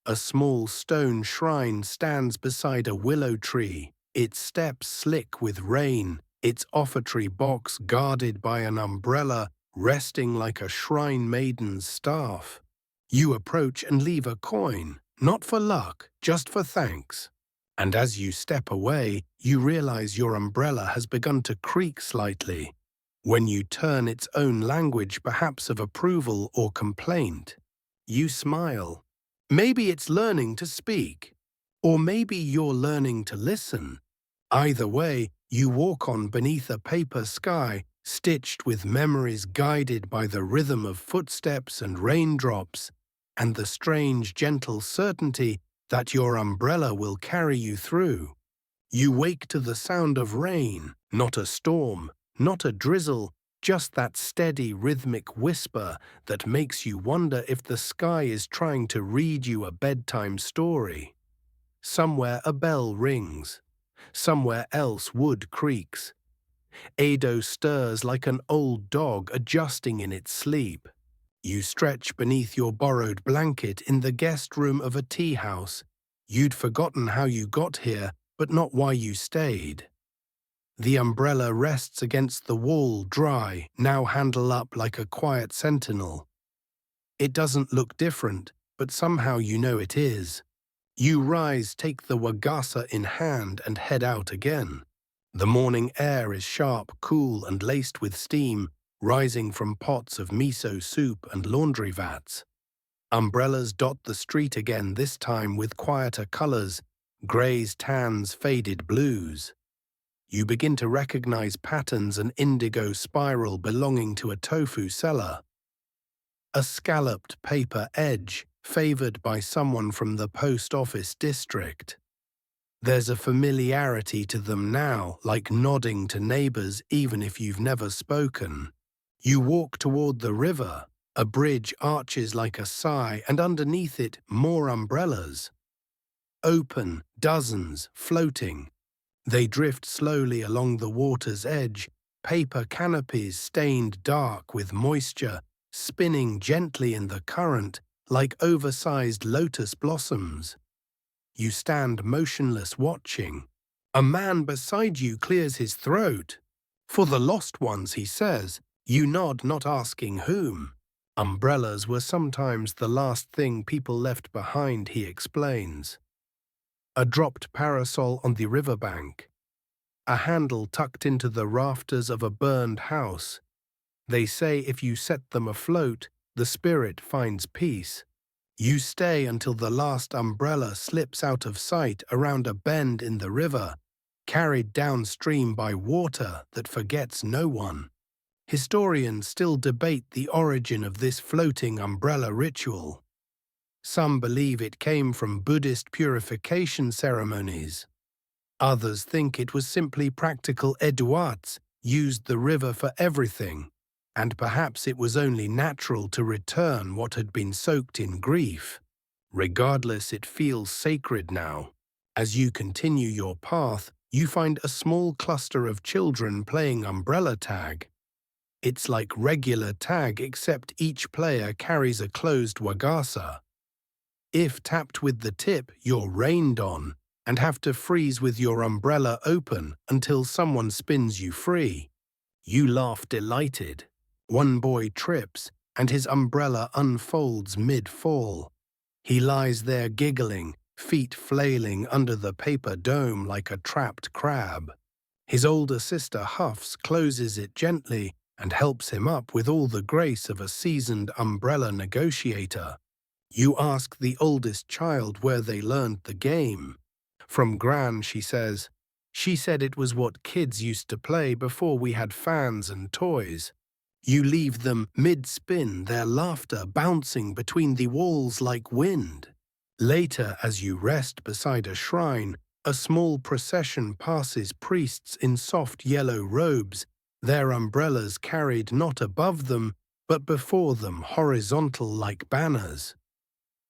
A small stone shrine stands beside a willow tree, its steps slick with rain, its offertory box guarded by an umbrella resting like a shrine maiden's staff. You approach and leave a coin, not for luck, just for thanks. And as you step away, you realize your umbrella has begun to creak slightly. When you turn its own language, perhaps of approval or complaint, you smile. Maybe it's learning to speak, or maybe you're learning to listen. Either way, you walk on beneath a paper sky, stitched with memories guided by the rhythm of footsteps and raindrops, and the strange, gentle certainty that your umbrella will carry you through. You wake to the sound of rain, not a storm, not a drizzle, just that steady rhythmic whisper that makes you wonder if the sky is trying to read you a bedtime story. Somewhere a bell rings. Somewhere else wood creaks. Edo stirs like an old dog adjusting in its sleep. You stretch beneath your borrowed blanket in the guest room of a tea house. You'd forgotten how you got here, but not why you stayed. The umbrella rests against the wall, dry, now handle up like a quiet sentinel. It doesn't look different, but somehow you know it is. You rise, take the Wagasa in hand, and head out again. The morning air is sharp, cool, and laced with steam, rising from pots of miso soup and laundry vats. Umbrellas dot the street again, this time with quieter colors, grays, tans, faded blues. You begin to recognize patterns: an indigo spiral belonging to a tofu seller, a scalloped paper edge favored by someone from the post office district. There's a familiarity to them now, like nodding to neighbors even if you've never spoken. You walk toward the river. A bridge arches like a sigh, and underneath it, more umbrellas. Open, dozens, floating. They drift slowly along the water's edge, paper canopies stained dark with moisture, spinning gently in the current like oversized lotus blossoms. You stand motionless, watching. A man beside you clears his throat. "For the lost ones," he says. You nod, not asking whom. Umbrellas were sometimes the last thing people left behind, he explains. A dropped parasol on the riverbank. A handle tucked into the rafters of a burned house. They say if you set them afloat, the spirit finds peace. You stay until the last umbrella slips out of sight around a bend in the river, carried downstream by water that forgets no one. Historians still debate the origin of this floating umbrella ritual. Some believe it came from Buddhist purification ceremonies. Others think it was simply practical Edo-arts, used the river for everything, and perhaps it was only natural to return what had been soaked in grief. Regardless, it feels sacred now. As you continue your path, you find a small cluster of children playing umbrella tag. It's like regular tag, except each player carries a closed Wagasa. If tapped with the tip, you're rained on and have to freeze with your umbrella open until someone spins you free. You laugh delighted. One boy trips, and his umbrella unfolds mid-fall. He lies there giggling, feet flailing under the paper dome like a trapped crab. His older sister huffs, closes it gently, and helps him up with all the grace of a seasoned umbrella negotiator. You ask the oldest child where they learned the game. From Gran, she says. She said it was what kids used to play before we had fans and toys. You leave them mid-spin, their laughter bouncing between the walls like wind. Later, as you rest beside a shrine, a small procession passes priests in soft yellow robes, their umbrellas carried not above them, but before them, horizontal like banners.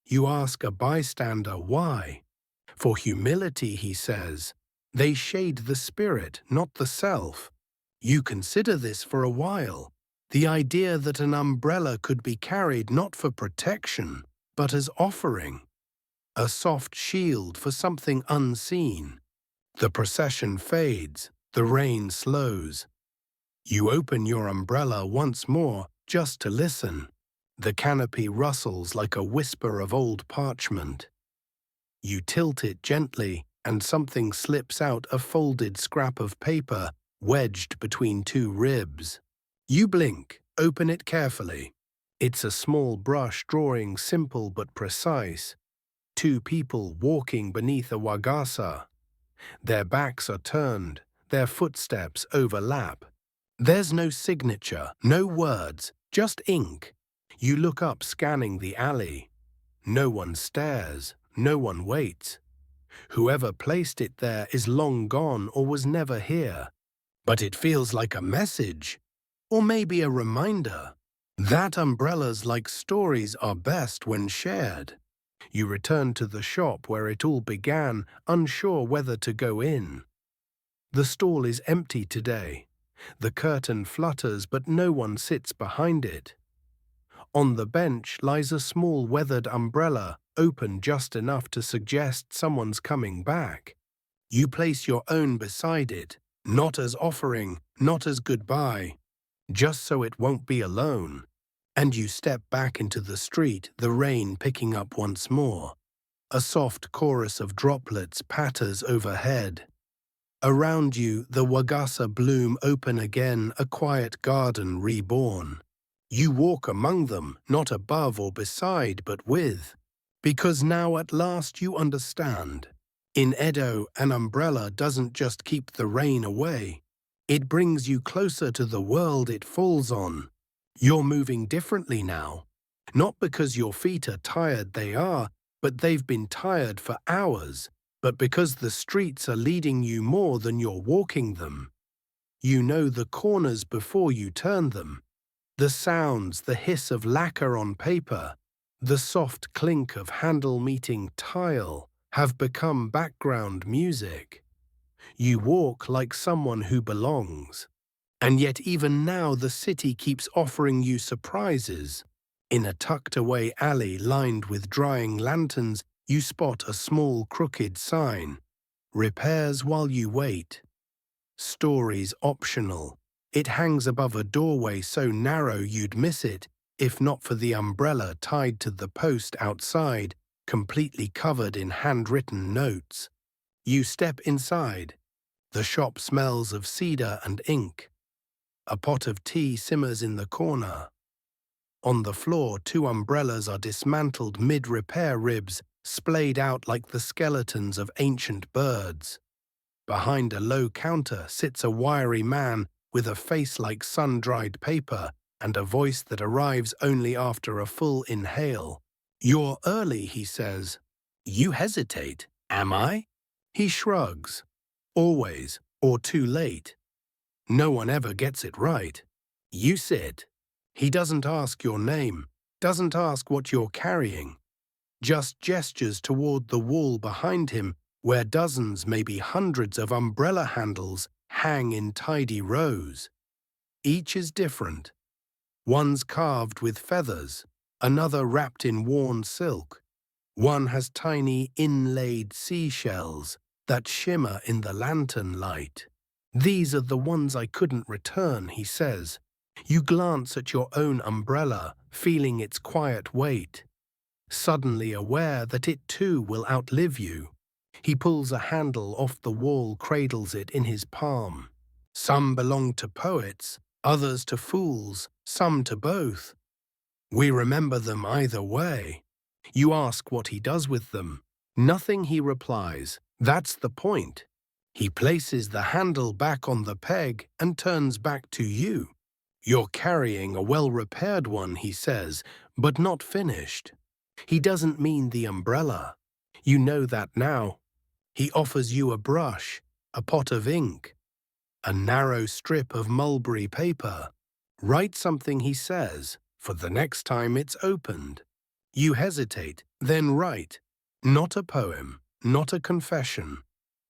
You ask a bystander why. For humility, he says. They shade the spirit, not the self. You consider this for a while. The idea that an umbrella could be carried not for protection, but as offering. A soft shield for something unseen. The procession fades, the rain slows. You open your umbrella once more, just to listen. The canopy rustles like a whisper of old parchment. You tilt it gently, and something slips out, a folded scrap of paper, wedged between two ribs. You blink, open it carefully. It's a small brush drawing, simple but precise. Two people walking beneath a Wagasa. Their backs are turned, their footsteps overlap. There's no signature, no words, just ink. You look up, scanning the alley. No one stares, no one waits. Whoever placed it there is long gone or was never here. But it feels like a message. Or maybe a reminder that umbrellas, like stories, are best when shared. You return to the shop where it all began, unsure whether to go in. The stall is empty today. The curtain flutters, but no one sits behind it. On the bench lies a small weathered umbrella, open just enough to suggest someone's coming back. You place your own beside it, not as offering, not as goodbye, just so it won't be alone. And you step back into the street, the rain picking up once more. A soft chorus of droplets patters overhead. Around you, the Wagasa bloom open again, a quiet garden reborn. You walk among them, not above or beside, but with. Because now at last you understand. In Edo, an umbrella doesn't just keep the rain away. It brings you closer to the world it falls on. You're moving differently now. Not because your feet are tired, they are, but they've been tired for hours. But because the streets are leading you more than you're walking them. You know the corners before you turn them. The sounds, the hiss of lacquer on paper, the soft clink of handle meeting tile have become background music. You walk like someone who belongs. And yet even now the city keeps offering you surprises. In a tucked-away alley lined with drying lanterns, you spot a small crooked sign. Repairs while you wait. Stories optional. It hangs above a doorway so narrow you'd miss it, if not for the umbrella tied to the post outside, completely covered in handwritten notes. You step inside. The shop smells of cedar and ink. A pot of tea simmers in the corner. On the floor, 2 umbrellas are dismantled mid-repair ribs, splayed out like the skeletons of ancient birds. Behind a low counter sits a wiry man with a face like sun-dried paper and a voice that arrives only after a full inhale. "You're early," he says. You hesitate. "Am I?" He shrugs. "Always, or too late. No one ever gets it right. You sit." He doesn't ask your name, doesn't ask what you're carrying. Just gestures toward the wall behind him where dozens, maybe hundreds of umbrella handles hang in tidy rows. Each is different. One's carved with feathers, another wrapped in worn silk. One has tiny inlaid seashells that shimmer in the lantern light. "These are the ones I couldn't return," he says. You glance at your own umbrella, feeling its quiet weight. Suddenly aware that it too will outlive you. He pulls a handle off the wall, cradles it in his palm. Some belong to poets, others to fools, some to both. We remember them either way. You ask what he does with them. Nothing, he replies. That's the point. He places the handle back on the peg and turns back to you. You're carrying a well-repaired one, he says, but not finished. He doesn't mean the umbrella. You know that now. He offers you a brush, a pot of ink, a narrow strip of mulberry paper. Write something, he says, for the next time it's opened. You hesitate, then write. Not a poem, not a confession.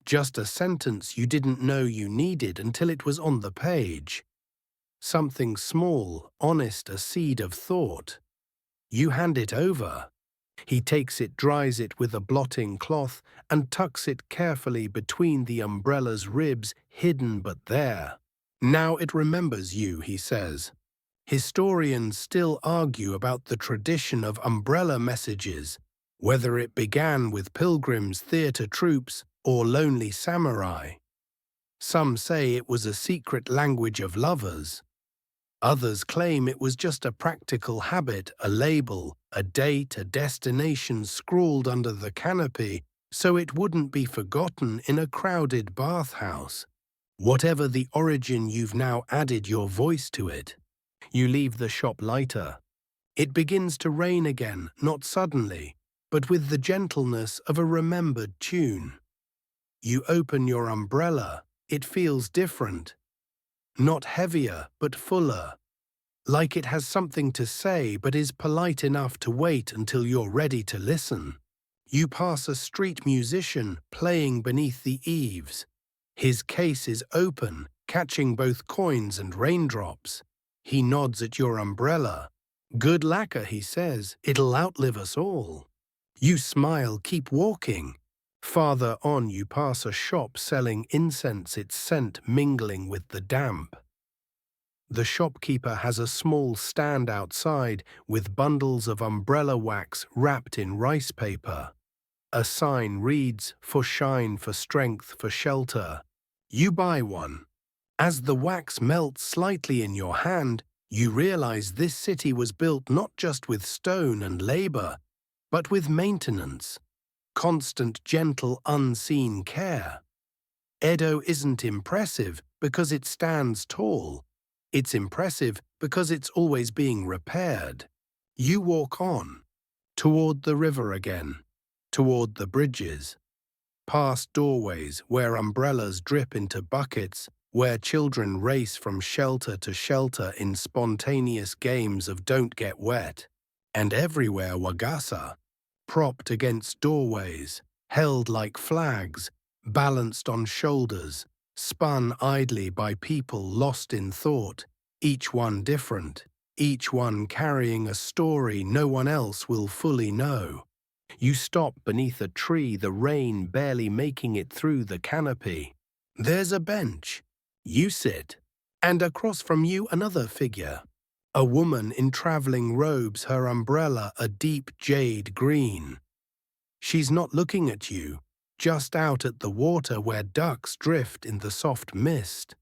Just a sentence you didn't know you needed until it was on the page. Something small, honest, a seed of thought. You hand it over. He takes it, dries it with a blotting cloth, and tucks it carefully between the umbrella's ribs, hidden but there. Now it remembers you, he says. Historians still argue about the tradition of umbrella messages, whether it began with pilgrims, theatre troupes, or lonely samurai. Some say it was a secret language of lovers. Others claim it was just a practical habit, a label, a date, a destination scrawled under the canopy, so it wouldn't be forgotten in a crowded bathhouse. Whatever the origin, you've now added your voice to it. You leave the shop lighter. It begins to rain again, not suddenly, but with the gentleness of a remembered tune. You open your umbrella. It feels different. not heavier but fuller, like it has something to say but is polite enough to wait until you're ready to listen. You pass a street musician playing beneath the eaves. His case is open, catching both coins and raindrops. He nods at your umbrella. "Good lacquer," he says, "it'll outlive us all." You smile, keep walking. Farther on you pass a shop selling incense, its scent mingling with the damp. The shopkeeper has a small stand outside with bundles of umbrella wax wrapped in rice paper. A sign reads, "For shine, for strength, for shelter." You buy one. As the wax melts slightly in your hand, you realize this city was built not just with stone and labor, but with maintenance, constant, gentle, unseen care. Edo isn't impressive because it stands tall. It's impressive because it's always being repaired. You walk on, toward the river again, toward the bridges, past doorways where umbrellas drip into buckets, where children race from shelter to shelter in spontaneous games of don't get wet, and everywhere Wagasa, propped against doorways, held like flags, balanced on shoulders, spun idly by people lost in thought, each one different, each one carrying a story no one else will fully know. You stop beneath a tree, the rain barely making it through the canopy. There's a bench. You sit, and across from you another figure. A woman in traveling robes, her umbrella a deep jade green. She's not looking at you, just out at the water where ducks drift in the soft mist.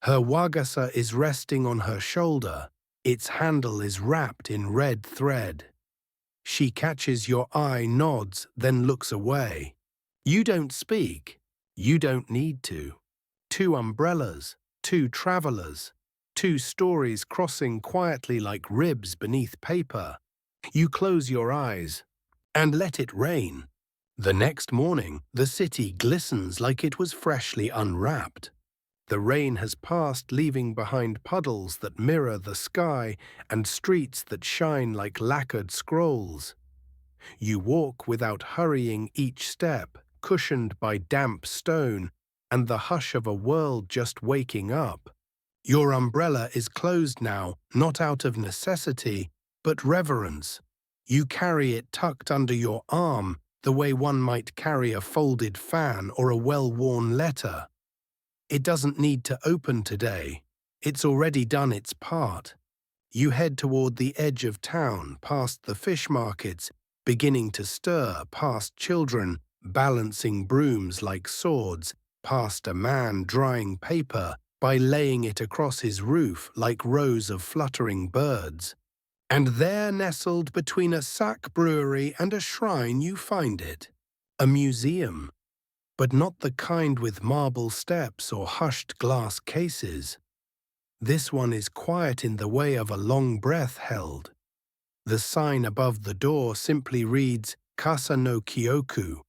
Her wagasa is resting on her shoulder. Its handle is wrapped in red thread. She catches your eye, nods, then looks away. You don't speak. You don't need to. Two umbrellas, two travelers, two stories crossing quietly like ribs beneath paper. You close your eyes and let it rain. The next morning, the city glistens like it was freshly unwrapped. The rain has passed, leaving behind puddles that mirror the sky and streets that shine like lacquered scrolls. You walk without hurrying each step, cushioned by damp stone and the hush of a world just waking up. Your umbrella is closed now, not out of necessity, but reverence. You carry it tucked under your arm, the way one might carry a folded fan or a well-worn letter. It doesn't need to open today. It's already done its part. You head toward the edge of town, past the fish markets, beginning to stir, past children balancing brooms like swords, past a man drying paper by laying it across his roof like rows of fluttering birds. And there, nestled between a sack brewery and a shrine, you find it. A museum, but not the kind with marble steps or hushed glass cases. This one is quiet in the way of a long breath held. The sign above the door simply reads, "Kasa no Kyoku,"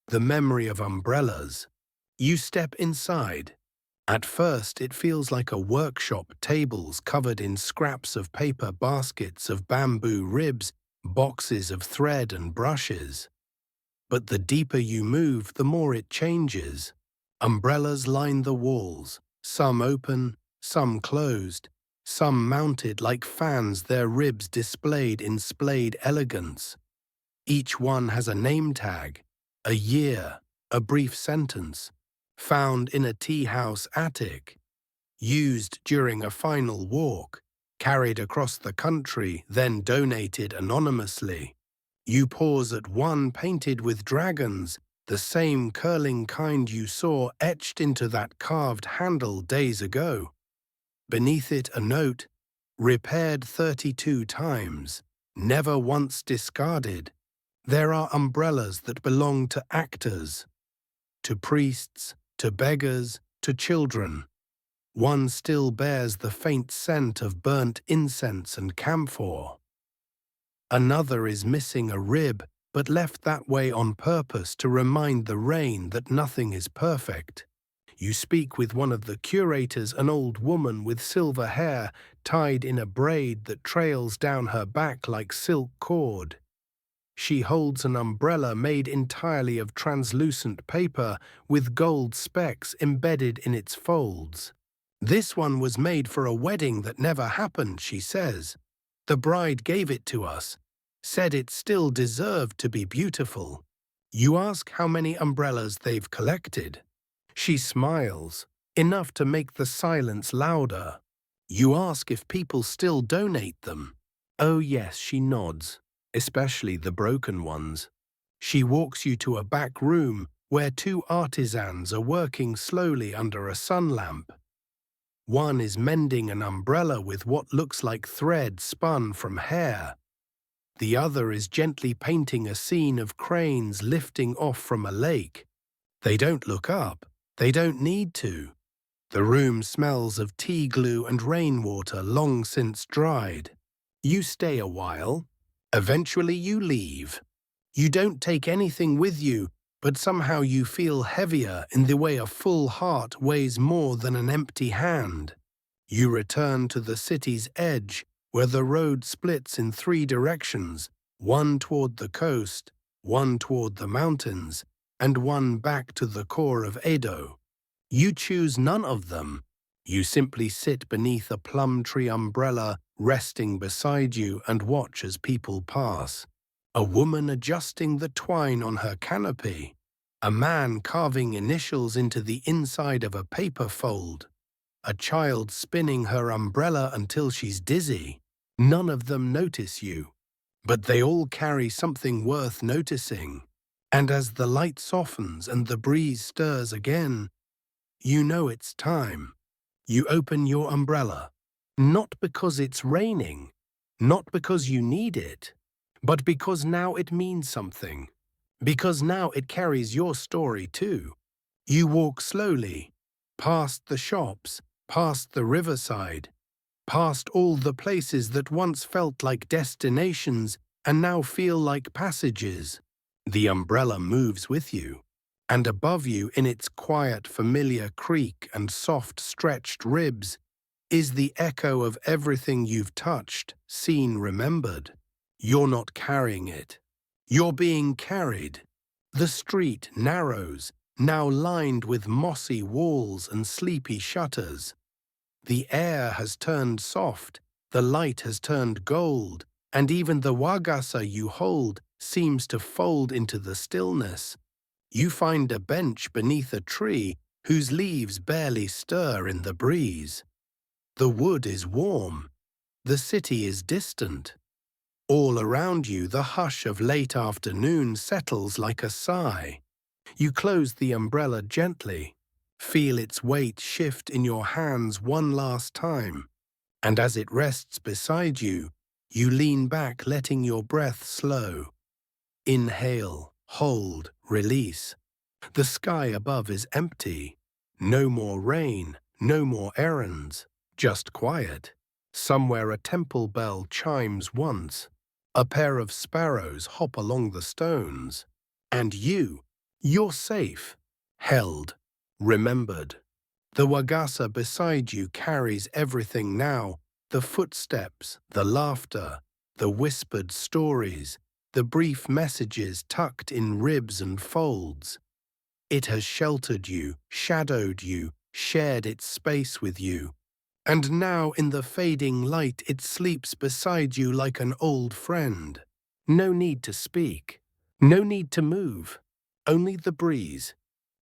the memory of umbrellas. You step inside. At first, it feels like a workshop, tables covered in scraps of paper, baskets of bamboo ribs, boxes of thread and brushes. But the deeper you move, the more it changes. Umbrellas line the walls, some open, some closed, some mounted like fans, their ribs displayed in splayed elegance. Each one has a name tag, a year, a brief sentence, found in a tea house attic, used during a final walk, carried across the country, then donated anonymously. You pause at one painted with dragons, the same curling kind you saw etched into that carved handle days ago. Beneath it a note, repaired 32 times, never once discarded. There are umbrellas that belong to actors, to priests, to beggars, to children. One still bears the faint scent of burnt incense and camphor. Another is missing a rib, but left that way on purpose to remind the rain that nothing is perfect. You speak with one of the curators, an old woman with silver hair tied in a braid that trails down her back like silk cord. She holds an umbrella made entirely of translucent paper with gold specks embedded in its folds. "This one was made for a wedding that never happened," she says. "The bride gave it to us, said it still deserved to be beautiful." You ask how many umbrellas they've collected. She smiles, enough to make the silence louder. You ask if people still donate them. "Oh yes," she nods, "especially the broken ones." She walks you to a back room where two artisans are working slowly under a sun lamp. One is mending an umbrella with what looks like thread spun from hair. The other is gently painting a scene of cranes lifting off from a lake. They don't look up. They don't need to. The room smells of tea glue and rainwater long since dried. You stay a while. Eventually you leave. You don't take anything with you, but somehow you feel heavier in the way a full heart weighs more than an empty hand. You return to the city's edge, where the road splits in 3 directions, one toward the coast, one toward the mountains, and one back to the core of Edo. You choose none of them. You simply sit beneath a plum tree umbrella, resting beside you, and watch as people pass. A woman adjusting the twine on her canopy. A man carving initials into the inside of a paper fold. A child spinning her umbrella until she's dizzy. None of them notice you, but they all carry something worth noticing. And as the light softens and the breeze stirs again, you know it's time. You open your umbrella, not because it's raining, not because you need it, but because now it means something. Because now it carries your story too. You walk slowly, past the shops, past the riverside, past all the places that once felt like destinations and now feel like passages. The umbrella moves with you, and above you, in its quiet, familiar creak and soft, stretched ribs, is the echo of everything you've touched, seen, remembered. You're not carrying it. You're being carried. The street narrows, now lined with mossy walls and sleepy shutters. The air has turned soft, the light has turned gold, and even the Wagasa you hold seems to fold into the stillness. You find a bench beneath a tree whose leaves barely stir in the breeze. The wood is warm. The city is distant. All around you, the hush of late afternoon settles like a sigh. You close the umbrella gently, feel its weight shift in your hands one last time, and as it rests beside you, you lean back, letting your breath slow. Inhale, hold, release. The sky above is empty. No more rain, no more errands, just quiet. Somewhere a temple bell chimes once. A pair of sparrows hop along the stones. And you're safe, held, remembered. The Wagasa beside you carries everything now, the footsteps, the laughter, the whispered stories, the brief messages tucked in ribs and folds. It has sheltered you, shadowed you, shared its space with you. And now in the fading light it sleeps beside you like an old friend. No need to speak, no need to move, only the breeze,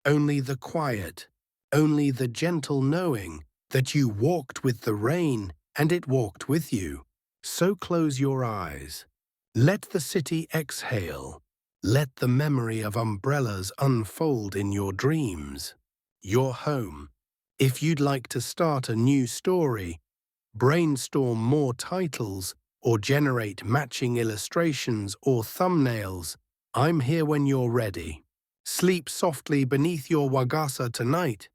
only the quiet, only the gentle knowing that you walked with the rain and it walked with you. So close your eyes. Let the city exhale. Let the memory of umbrellas unfold in your dreams. Your home. If you'd like to start a new story, brainstorm more titles, or generate matching illustrations or thumbnails, I'm here when you're ready. Sleep softly beneath your Wagasa tonight.